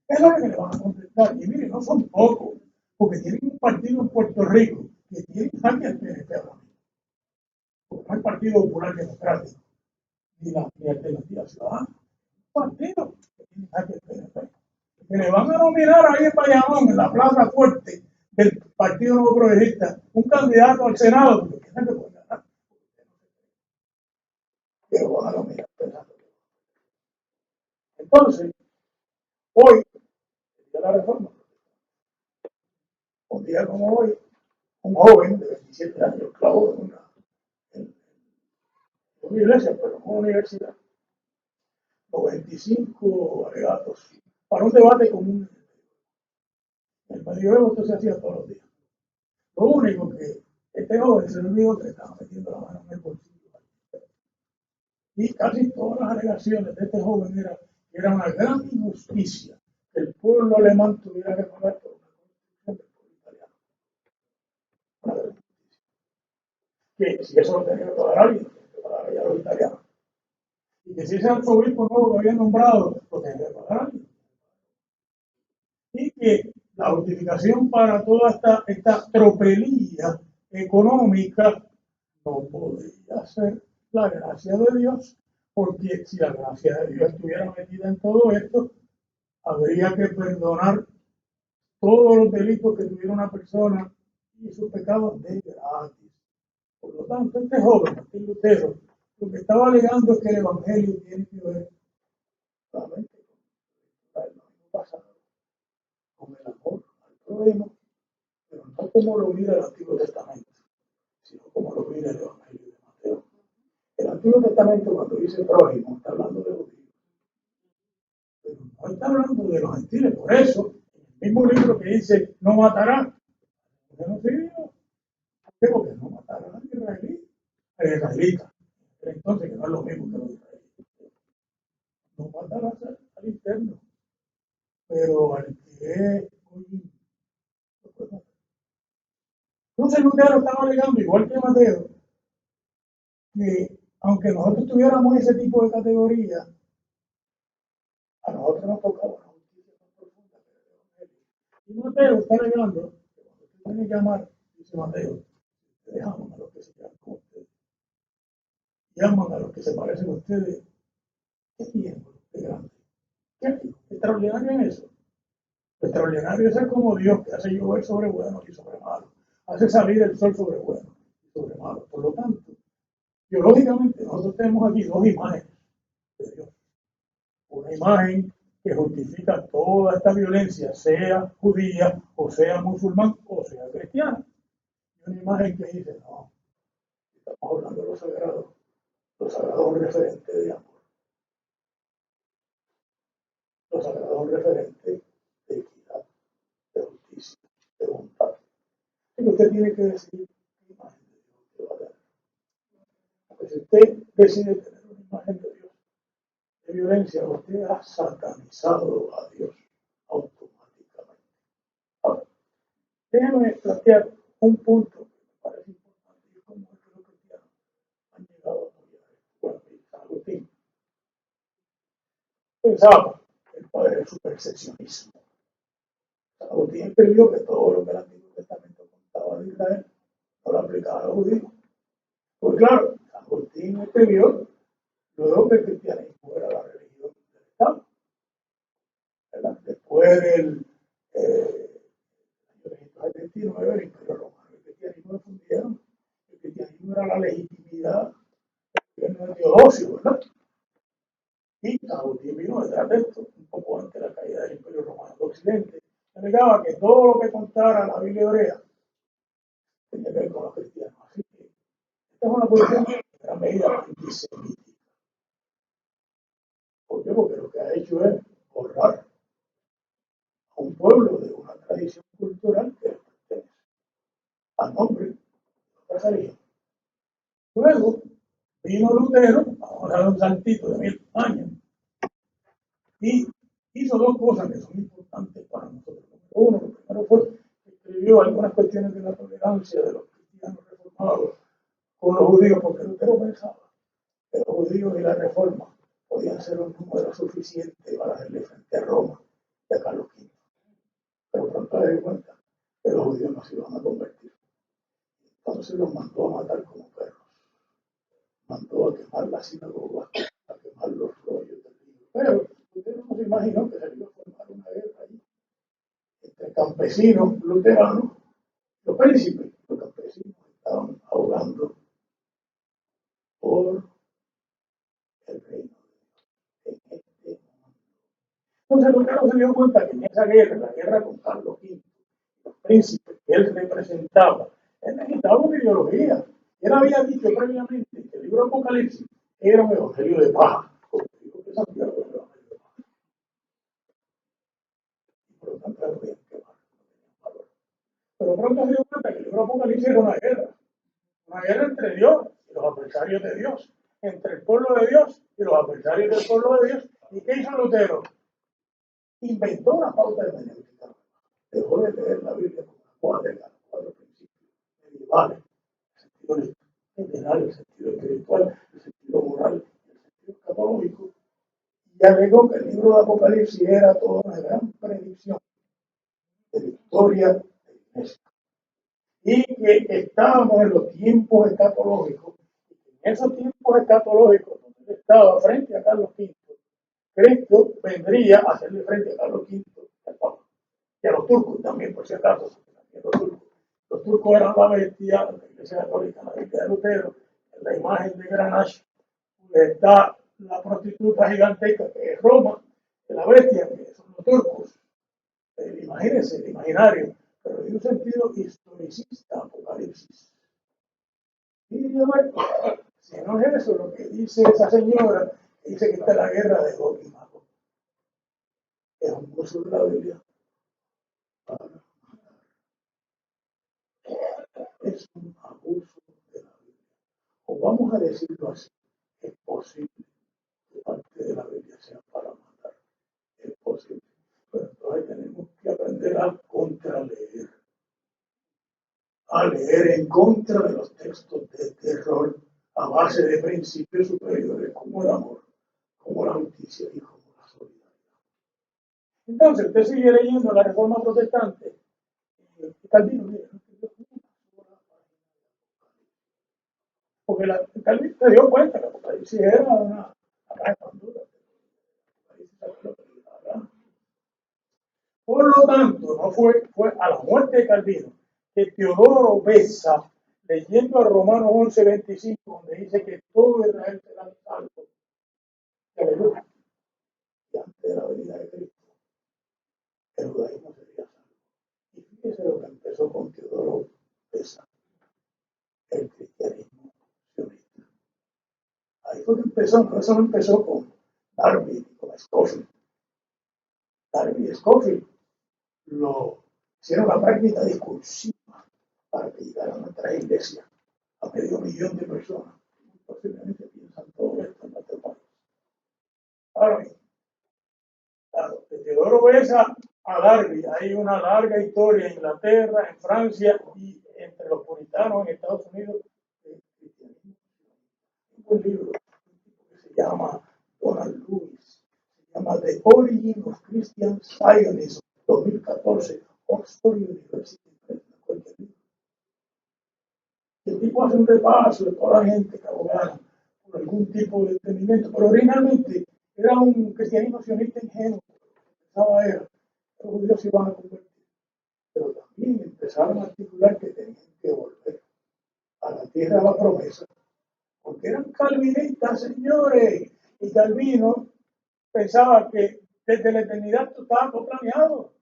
Es lo que le van a contestar. Y mire, no son pocos, porque tienen un partido en Puerto Rico que tiene jaque al PNP ahora mismo. Porque no hay Partido Popular Democrático, ni Alternativa Ciudadana. Un partido que tiene jaque al PNP. Que le van a nominar ahí en Bayamón, en la Plaza Fuerte del Partido Nuevo Progresista, un candidato al Senado, porque no se puede ganar. Pero van a nominar. Entonces, hoy, el día de la reforma, un día como hoy, un joven de 27 años, clavó en una iglesia, pero en una universidad, 95 alegatos para un debate común. En el medioevo esto se hacía todos los días. Lo único que este joven se olvidó que estaba metiendo la mano en el bolsillo. Y casi todas las alegaciones de este joven era una gran injusticia que el pueblo alemán tuviera que pagar por una constitución del pueblo italiano. Una gran injusticia. Que si eso lo tenía que pagar alguien, lo tenía que pagar allá los italianos. Y que si ese arzobispo nuevo que había nombrado, lo tenía que pagar alguien. Y que la justificación para toda esta tropelía económica no podría ser la gracia de Dios, porque si la gracia de Dios estuviera metida en todo esto, habría que perdonar todos los delitos que tuviera una persona y sus pecados de gratis. Por lo tanto, este joven, Martín Lutero, lo que estaba alegando es que el Evangelio tiene que ver solamente con el pasado, con el amor al prójimo, pero no como lo mira el Antiguo Testamento, sino como lo mira el Evangelio de Mateo. El Antiguo Testamento, cuando dice prójimo, está hablando de judíos, pero no está hablando de los gentiles. Por eso, en el mismo libro que dice no matará, genocidio, ¿por qué? Porque no matará al israelí, al israelita. Entonces, que no es lo mismo que los israelitas. No matarás al interno, pero al que es judío. Entonces Lutero estaba alegando, igual que Mateo, que aunque nosotros tuviéramos ese tipo de categoría, a nosotros nos tocaba una justicia más profunda que el Evangelio. Y Mateo está alegando que cuando usted tiene que amar, dice Mateo, Ustedes aman a los que se quedan con ustedes. Y aman a los que se parecen a ustedes. ¿Qué tienen de grande? ¿Qué hay extraordinario en eso? Lo extraordinario es ser como Dios, que hace llover sobre buenos y sobre malos. Hace salir el sol sobre buenos y sobre malos. Por lo tanto, biológicamente, nosotros tenemos aquí dos imágenes de Dios. Una imagen que justifica toda esta violencia, sea judía, o sea musulmán, o sea cristiana. Y una imagen que dice, no, estamos hablando de lo sagrado. Lo sagrado es un referente de amor. Lo sagrado es un referente de equidad, de justicia, de bondad. Y usted tiene que decidir qué imagen de Dios usted va a tener. Porque si usted decide tener una imagen de Dios de violencia, usted ha satanizado a Dios automáticamente. Ahora, déjeme plantear un punto que me parece importante y es como es que los cristianos han llegado a apoyar esto. Bueno, San Agustín pensaba que el padre del superseccionismo. San Agustín escribió que todo lo que el Antiguo Testamento contaba de Israel no lo aplicaba a los judíos. Pues claro, San Agustín escribió luego que el cristianismo era la religión del Estado. ¿Verdad? Después del año 329, el Imperio Romano, el cristianismo lo fundieron. El cristianismo era la legitimidad del gobierno de Teodosio, ¿verdad? Y San Agustín vino detrás de esto, un poco antes de la caída del Imperio Romano de Occidente. Alegaba que todo lo que contara la Biblia hebrea tenía que ver con los cristianos. Así que esta es una posición en gran medida antisemítica. ¿Por qué? Porque lo que ha hecho es borrar a un pueblo de una tradición cultural que pertenece al nombre de otra religión. Luego vino Lutero, vamos a dar un saltito de 1000 años, y hizo dos cosas que son importantes para nosotros. Uno, lo primero fue que escribió algunas cuestiones de la tolerancia de los cristianos reformados con los judíos, porque Lutero pensaba que los judíos y la reforma podían ser un número suficiente para hacerle frente a Roma y a Carlos V. Pero pronto se dio cuenta que los judíos no se iban a convertir. Entonces los mandó a matar como perros. Mandó a quemar la sinagoga, a quemar los rollos del libro. Pero usted no se imaginó que se iba a formar una guerra ahí entre campesinos luteranos, los príncipes. Los campesinos estaban ahogando por el reino de Dios en este momento. Entonces Lutero se dio cuenta que en esa guerra, la guerra con Carlos V, los príncipes que él representaba, él necesitaba una ideología. Él había dicho previamente que el libro Apocalipsis era un evangelio de paja, como dijo que Santiago era un evangelio de paja. Y por lo tanto lo podían quemar, no tenían valor. Pero pronto se dio cuenta que el libro Apocalipsis era una guerra entre Dios y los adversarios de Dios, entre el pueblo de Dios y los adversarios del pueblo de Dios. ¿Y qué hizo Lutero? Inventó una pauta hermenéutica. Dejó de leer la Biblia como una cuatro principios medievales, el sentido general, el sentido espiritual, el sentido moral, el sentido escatológico, y alegó que el libro de Apocalipsis era toda una gran predicción de la historia de la Iglesia. Y que estábamos en los tiempos escatológicos, y que en esos tiempos escatológicos, donde él estaba frente a Carlos V, Cristo vendría a hacerle frente a Carlos V al Papa. Y a los turcos también, por si acaso, los turcos eran la bestia, la Iglesia Católica, la Biblia de Lutero, en la imagen de Granache, está la prostituta gigantesca que es Roma, de la bestia que son los turcos. Imagínense, el imaginario, pero en un sentido historicista, Apocalipsis. Y yo, bueno, si no es eso lo que dice esa señora, que dice que está la guerra de Gog y Magog, es un uso de la Biblia para matar. Es un abuso de la Biblia. O vamos a decirlo así, es posible que parte de la Biblia sea para matar. Es posible. Pero entonces tenemos que aprender a contraleer, a leer en contra de los textos de terror a base de principios superiores como el amor, como la justicia y como la solidaridad. Entonces, usted sigue leyendo la Reforma Protestante y Calvino, mire, no escribió una sola página de Apocalipsis. Porque Calvino se dio cuenta que Apocalipsis era una gran dura. Por lo tanto, no fue a la muerte de Calvino que Teodoro Beza, leyendo a Romanos 11:25, donde dice que todo Israel será salvo, aleluya, y antes de la venida de Cristo, el judaísmo sería salvo. Y fíjese lo que empezó con Teodoro Beza, el cristianismo sionista. Ahí fue que empezó, no, eso no empezó con Darby, con Scofield. Darby y Scofield lo hicieron la práctica discursiva para que llegaran a nuestra iglesia a 500,000 de personas. Posiblemente piensan todo esto en nuestro país. Ahora bien, claro, de Teodoro Beza a Darby hay una larga historia en Inglaterra, en Francia y entre los puritanos en Estados Unidos. Un libro que se llama Donald Lewis, se llama The Origin of Christian Zionism, 2014, Oxford University Press. El tipo hace un repaso de toda la gente que abogara por algún tipo de entendimiento, pero originalmente era un cristianismo sionista ingenuo. Pensaba era que los judíos se iban a convertir, pero también empezaron a articular que tenían que volver a la tierra de la promesa, porque eran calvinistas, señores, y Calvino pensaba que desde la eternidad estaba todo planeado.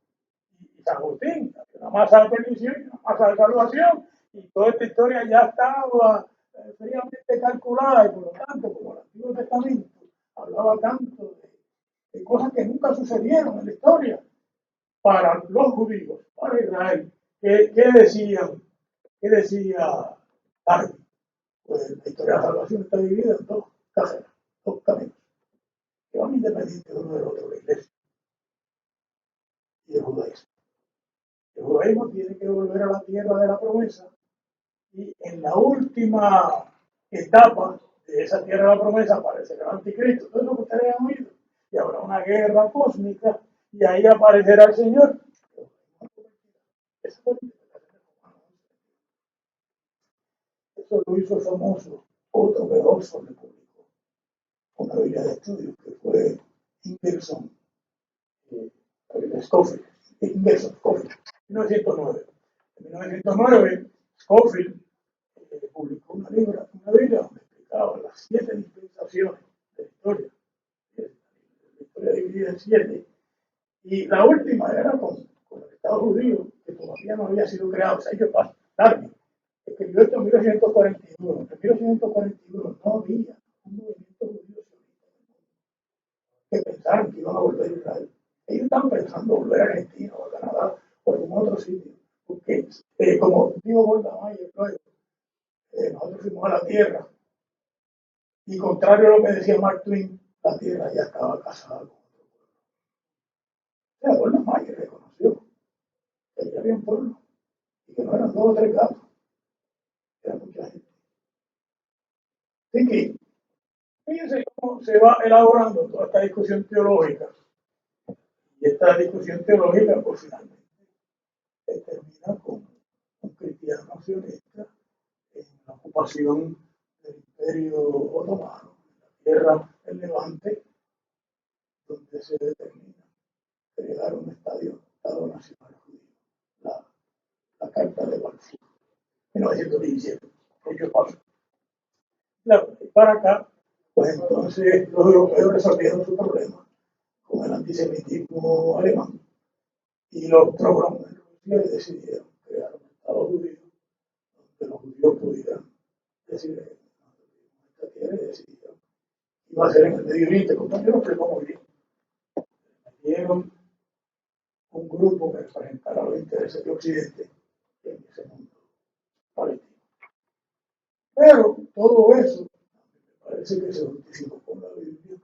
Y San Agustín, una masa de perdición, una masa de salvación, y toda esta historia ya estaba fríamente calculada, y por lo tanto, como el Antiguo Testamento hablaba tanto de cosas que nunca sucedieron en la historia, para los judíos, para Israel, ¿qué decían? ¿Qué decía Darby? Pues la historia de la salvación está dividida en dos cajeras, dos caminos, que van independientes uno del otro, la iglesia y el judaísmo. El judaísmo tiene que volver a la tierra de la promesa y en la última etapa de esa tierra de la promesa aparecerá el anticristo. Todo eso que ustedes han oído. Y habrá una guerra cósmica y ahí aparecerá el Señor. Eso lo hizo famoso otro que Oxford le publicó, una Biblia de estudios que fue Ingerson Scofield. Ingerson Scofield, 1909. En 1909, Scofield publicó una Biblia donde explicaba las 7 dispensaciones de la historia. La historia dividida en 7. Y la última era con el Estado judío, que todavía no había sido creado. O sea, ellos Darby escribió esto en 1941. En 1941 no había un movimiento judío que pensaron que iban a volver a Israel. Ellos están pensando volver a Argentina o a Canadá o a algún otro sitio. Porque, como dijo Golda Meir, nosotros fuimos a la tierra y contrario a lo que decía Mark Twain, la tierra ya estaba casada con otro pueblo. O sea, Golda Meir reconoció que ya había un pueblo y que no eran 2 o 3 gatos, era mucha gente. Así que, fíjense cómo se va elaborando toda esta discusión teológica. Y esta discusión teológica, pues finalmente, termina con un cristiano sionista en la ocupación del Imperio Otomano, en la tierra del Levante, donde se determina crear un Estado nacional judío, la Carta de Balfour, 1917. ¿Qué pasó? Claro, y para acá, pues entonces los europeos resolvieron su problema con el antisemitismo alemán y los troglodítas en Rusia decidieron crear un Estado judío donde los judíos pudieran decidir esta tierra y decidieron que iba a ser en el Medio Oriente. Compañeros, explicó muy bien. Dieron un grupo que representara los intereses de Occidente en ese mundo palestino. Pero todo eso parece que se justificó con la Biblia.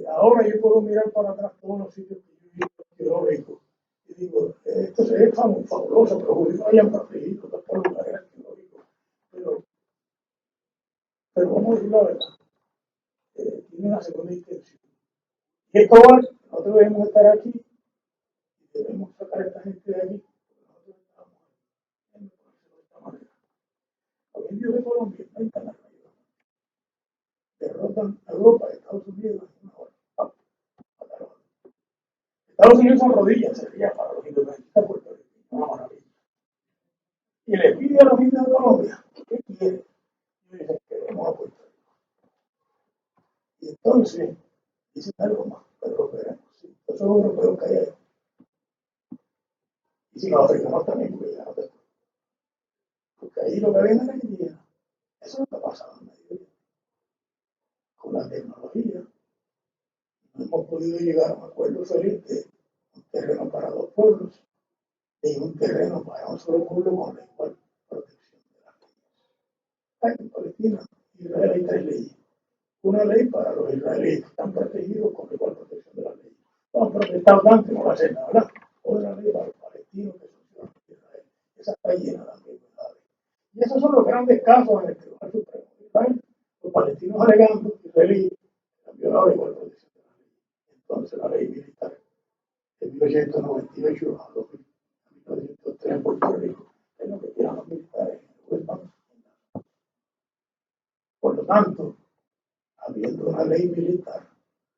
Ahora yo puedo mirar para atrás todos los sitios que yo he visto teológicos y digo, esto es fabuloso, pero los judíos hayan protegido todos los lugares arqueológicos. Pero vamos a decir la verdad, tiene una segunda intención. Y es probable, nosotros debemos estar aquí y debemos sacar a esta gente de allí, porque nosotros estamos haciendo de esta manera. los indios de Colombia inventan la ayuda. Derrotan a Europa, a Estados Unidos, en una hora. Mataron. Estados Unidos se arrodilla, sería para los independentistas puertorriqueños, una maravilla. Y le pide a los indios de Colombia, ¿qué quieren? Y dicen, queremos a Puerto Rico. Y entonces, dicen algo más, pero lo veremos. Sí, esos europeos que hay ahí. Y si los africanos también, porque ya no te... Porque ahí lo que viene es indígena. Eso es lo que ha pasado en Medio. Con la tecnología, no hemos podido llegar a un acuerdo feliz de un terreno para dos pueblos y un terreno para un solo pueblo con la igual protección de las leyes. Aquí en Palestina, Israel hay 3 leyes. Una ley para los israelíes que están protegidos con la igual protección de las leyes. Los protestantes no va a hacer nada, ¿verdad? Otra ley para los palestinos que son ciudadanos de Israel. Esa está llena de ambigüedades. Y esos son los grandes casos en el Tribunal Supremo de Israel. Los palestinos alegando que israelíes han violado la igual protección de las leyes. Entonces la ley militar de 1898 a 1903 en Puerto Rico es lo que tiran los militares en el West Bank. Por lo tanto, habiendo una ley militar,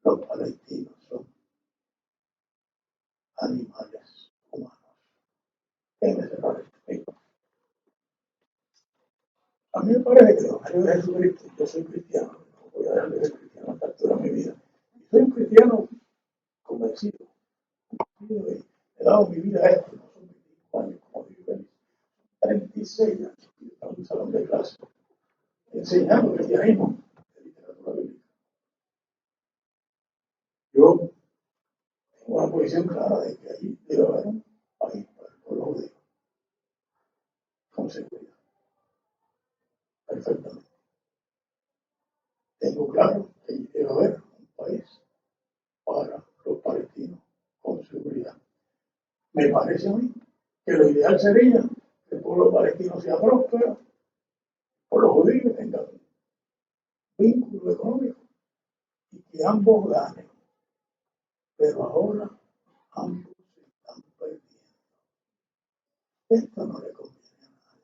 los palestinos son animales humanos. En ese respeto. A mí me parece que los años de Jesucristo, yo soy cristiano, no voy a darle de cristiano a esta altura de mi vida. Soy un cristiano convencido. He dado mi vida a esto, no son 25 años como digo feliz. 36 años en un salón de clase, enseñando cristianismo de literatura bíblica. Yo tengo una posición clara de que allí debe haber un país para el pueblo judío, con seguridad, perfectamente. Tengo claro que allí debe haber un país para los palestinos, con seguridad. Me parece a mí que lo ideal sería que el pueblo palestino sea próspero, por los judíos tengan un vínculo económico y que ambos ganen. Pero ahora ambos se están perdiendo. Esto no le conviene a nadie.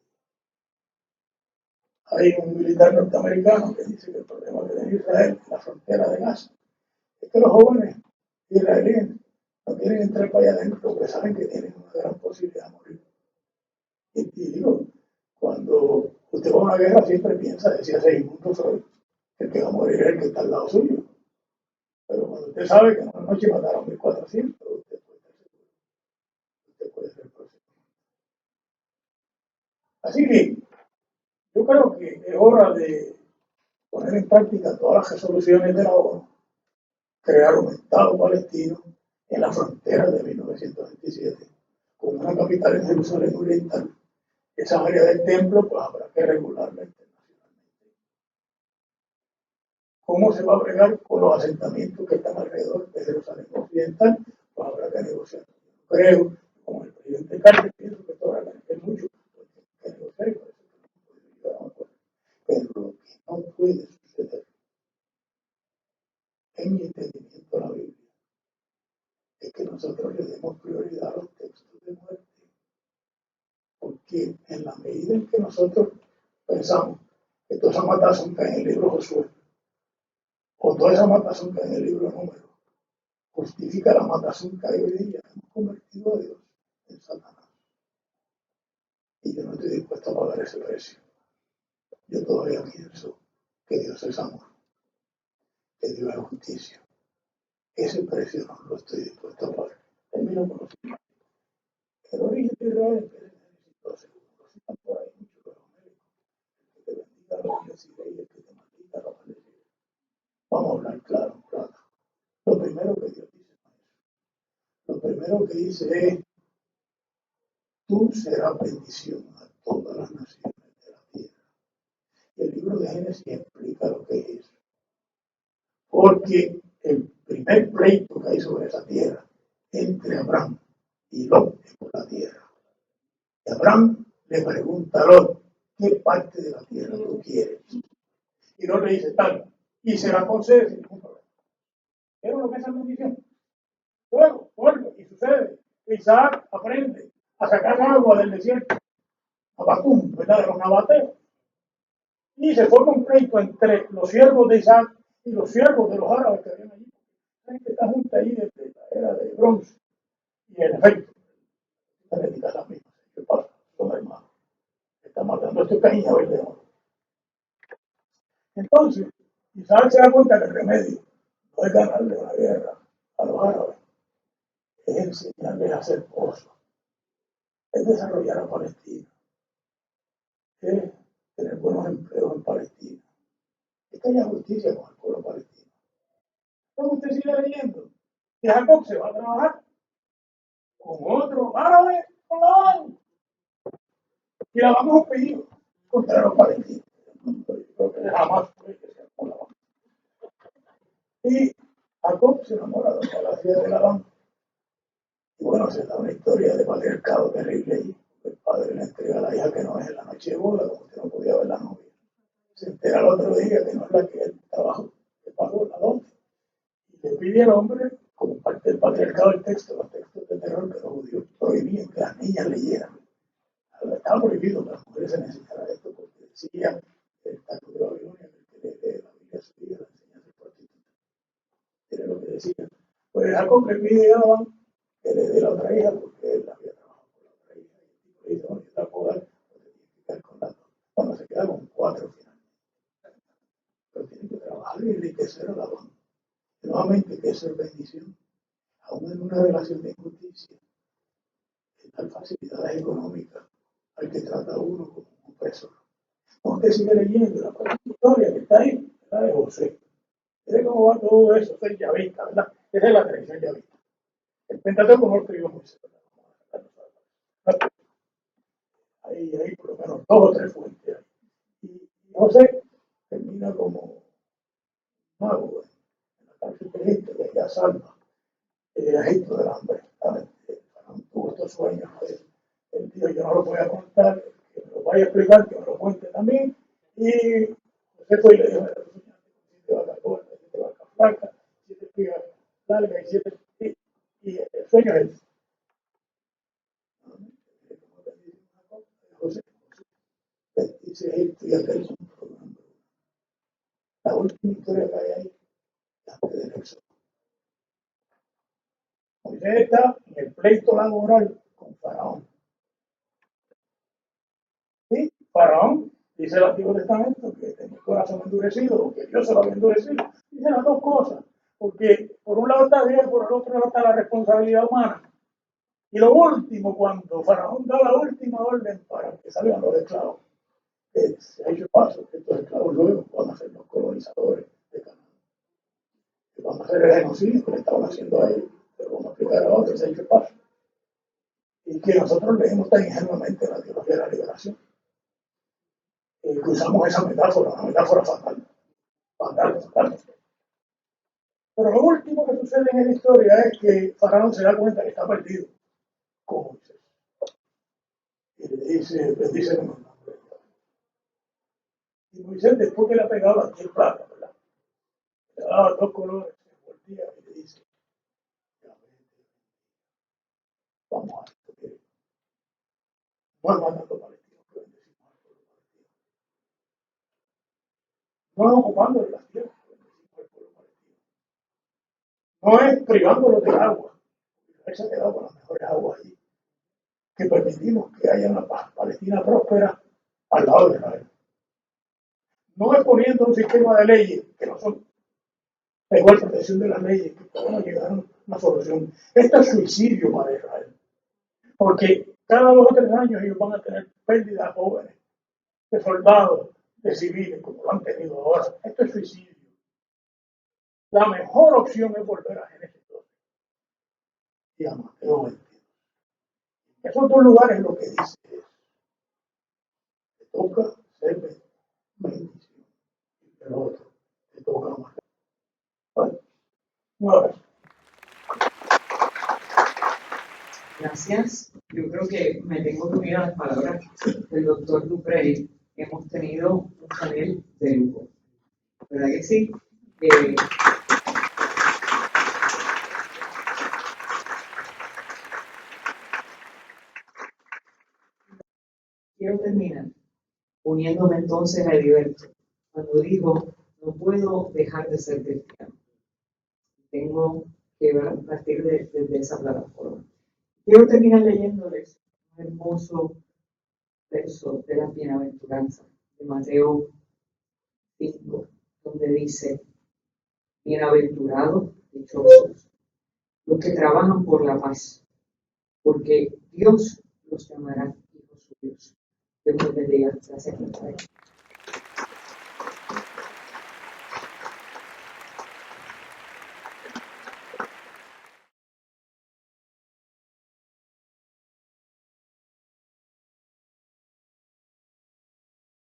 Hay un militar norteamericano que dice que el problema que tiene Israel en la frontera de Gaza es que los jóvenes israelíes no quieren entrar para allá adentro porque saben que tienen una gran posibilidad de morir. Y digo, cuando usted va a una guerra siempre piensa, decía Sigmund Freud, que el que va a morir es el que está al lado suyo. Pero cuando usted sabe que en una noche mataron 1400, usted puede ser próximo. Así que yo creo que es hora de poner en práctica todas las resoluciones de la ONU, crear un Estado palestino en la frontera de 1927, con una capital en Jerusalén Oriental. Esa área del templo pues habrá que regularla internacionalmente. ¿Cómo se va a bregar con los asentamientos que están alrededor de Jerusalén Occidental? Pues habrá que negociar. Creo, como el presidente Carter, pienso que esto habrá que hacer mucho, que negociar y por eso no puede llegar a un acuerdo. Pero lo que no puede suceder, en mi entendimiento de la Biblia, es que nosotros le demos prioridad a los textos de muerte. Porque en la medida en que nosotros pensamos que toda esa matazón cae en el libro Josué, o toda esa matazón cae en el libro Número, justifica la matazón que hay hoy día, que hemos convertido a Dios en Satanás. Y yo no estoy dispuesto a pagar ese precio. Yo todavía pienso que Dios es amor, que Dios es justicia. Ese precio no lo estoy dispuesto a pagar. Termino con los siguiente. El origen de Israel es el 12. Lo citan por ahí mucho los médicos. El que te bendiga lo bendeciré y el que te maldiga lo maldeciré. Vamos a hablar claro, en plata. Lo primero que Dios dice es eso. Lo primero que dice es: tú serás bendición a todas las naciones de la tierra. Y el libro de Génesis explica lo que es eso. Porque el primer pleito que hay sobre esa tierra entre Abraham y Lot es por la tierra. Y Abraham le pregunta a Lot: ¿qué parte de la tierra tú quieres? Y Lot le dice: tal. Y se la concede sin ningún problema. Pero lo que es esa bendición. Luego, vuelve y sucede. Isaac aprende a sacar agua del desierto. Abacum, ¿verdad? De los nabateos. Y se forma un pleito entre los siervos de Isaac y los siervos de los árabes que habían allí. La gente está junta ahí desde la era de bronce. Y en efecto, la genética es la misma. ¿Qué pasa? Son hermanos. Está matando este Caín y Abel de oro. Entonces, Isaac se da cuenta que el remedio no es ganarle una guerra a los árabes, es enseñarles a hacer cosas, es desarrollar a Palestina, es tener buenos empleos en Palestina, es que haya justicia con el pueblo palestino. Entonces usted sigue leyendo que Jacob se va a trabajar con otro árabe, con Labán, y Labán es un pedido contra los palestinos. Creo que jamás puede que sea con Labán. Y Jacob se enamora de la ciudad de Labán. Y bueno, se da una historia de patriarcado terrible ahí. El padre le entrega a la hija que no es en la noche de boda, como usted no podía ver la novia. Se entera el otro día que no es la que él trabajó, que pagó la dote. Y le pide al hombre, como parte del patriarcado del texto, los textos de terror que los judíos prohibían que las niñas leyeran. Estaba prohibido que las mujeres se enseñaran esto porque decía el estatuto de Babilonia que el que lee la Biblia a su hija la enseña a ser prostituta. Era lo que decía. Pues Jacob le pide a Labán que le dé la otra hija porque él había trabajado con la otra hija. Y le dice, bueno, yo te la puedo dar, pero te tienes que quedar con las dos. Bueno, se queda con 4 finalmente. Pero tiene que trabajar y enriquecer a Labán. Y nuevamente, que eso es bendición. Aún en una relación de injusticia, dan facilidades económicas al que trata a uno como un opresor. Usted sigue leyendo la parte historia que está ahí, la de José. Mire cómo va todo eso, es yavista, ¿verdad? Esa es la tradición yavista. El Pentateuco no lo escribió Moisés, ¿verdad? Hay por lo menos 2 o 3 fuentes. Y José termina como mago en la cárcel de Egipto, que ya salva Egipto del hambre. Tuvo estos sueños. El tío yo no lo voy a contar, que me lo vaya a explicar, que me lo cuente también. Y José fue y le dijo, 7 vacas gordas, 7 vacas flacas, 7 espigas largas y 7. Y el sueño es José, dice Egipto y aquel son programando. La última historia que hay ahí, antes del éxodo. Moisés está en el pleito laboral con Faraón. Y Faraón dice el Antiguo Testamento que tenía el corazón endurecido, o que Dios se lo había endurecido. Dice las dos cosas, porque por un lado está Dios, por el otro lado está la responsabilidad humana. Y lo último, cuando Faraón da la última orden para que salgan los esclavos, se ha hecho paso que estos esclavos luego van a ser los colonizadores de Canaán. Que van a hacer el genocidio que le estaban haciendo a ellos, pero vamos a explicar a otros, se ha hecho paso. Y que nosotros leemos tan ingenuamente la teología de la liberación. Que usamos esa metáfora, una metáfora fatal. Fatal. Pero lo último que sucede en la historia es que Faraón se da cuenta que está perdido con Moisés. Y le dice, bendice en el nombre de Dios. Y Moisés, después que le ha pegado las 10 plagas, ¿verdad? Le ha dado 2 colores, se voltea y le dice, vamos a esto, que no es matando palestinos que bendecimos al pueblo palestino. No es ocupando las tierras que bendecimos al pueblo palestino. No es privándolos del agua. Él se ha quedado con las mejores aguas allí. Que permitimos que haya una Palestina próspera al lado de Israel. No es poniendo un sistema de leyes que no son la igual protección de las leyes que podemos llegar a una solución. Esto es suicidio para Israel. Porque cada 2 o 3 años ellos van a tener pérdidas jóvenes, de soldados, de civiles, como lo han tenido ahora. Esto es suicidio. La mejor opción es volver a Génesis 12 y a Mateo 22. Esos 2 lugares lo que dice es, te toca ser bendición. Y el otro, te toca amar. Bueno, una vez. Gracias. Yo creo que me tengo que unir a las palabras del doctor Duprey. Hemos tenido un panel de lujo. ¿Verdad que sí? Quiero terminar uniéndome entonces a Heriberto, cuando dijo, no puedo dejar de ser cristiano. Tengo que partir desde esa plataforma. Quiero terminar leyéndoles un hermoso verso de las bienaventuranzas de Mateo 5, donde dice, bienaventurados, dichosos, los que trabajan por la paz, porque Dios los llamará hijos suyos. Dios les bendiga. Gracias por estar aquí.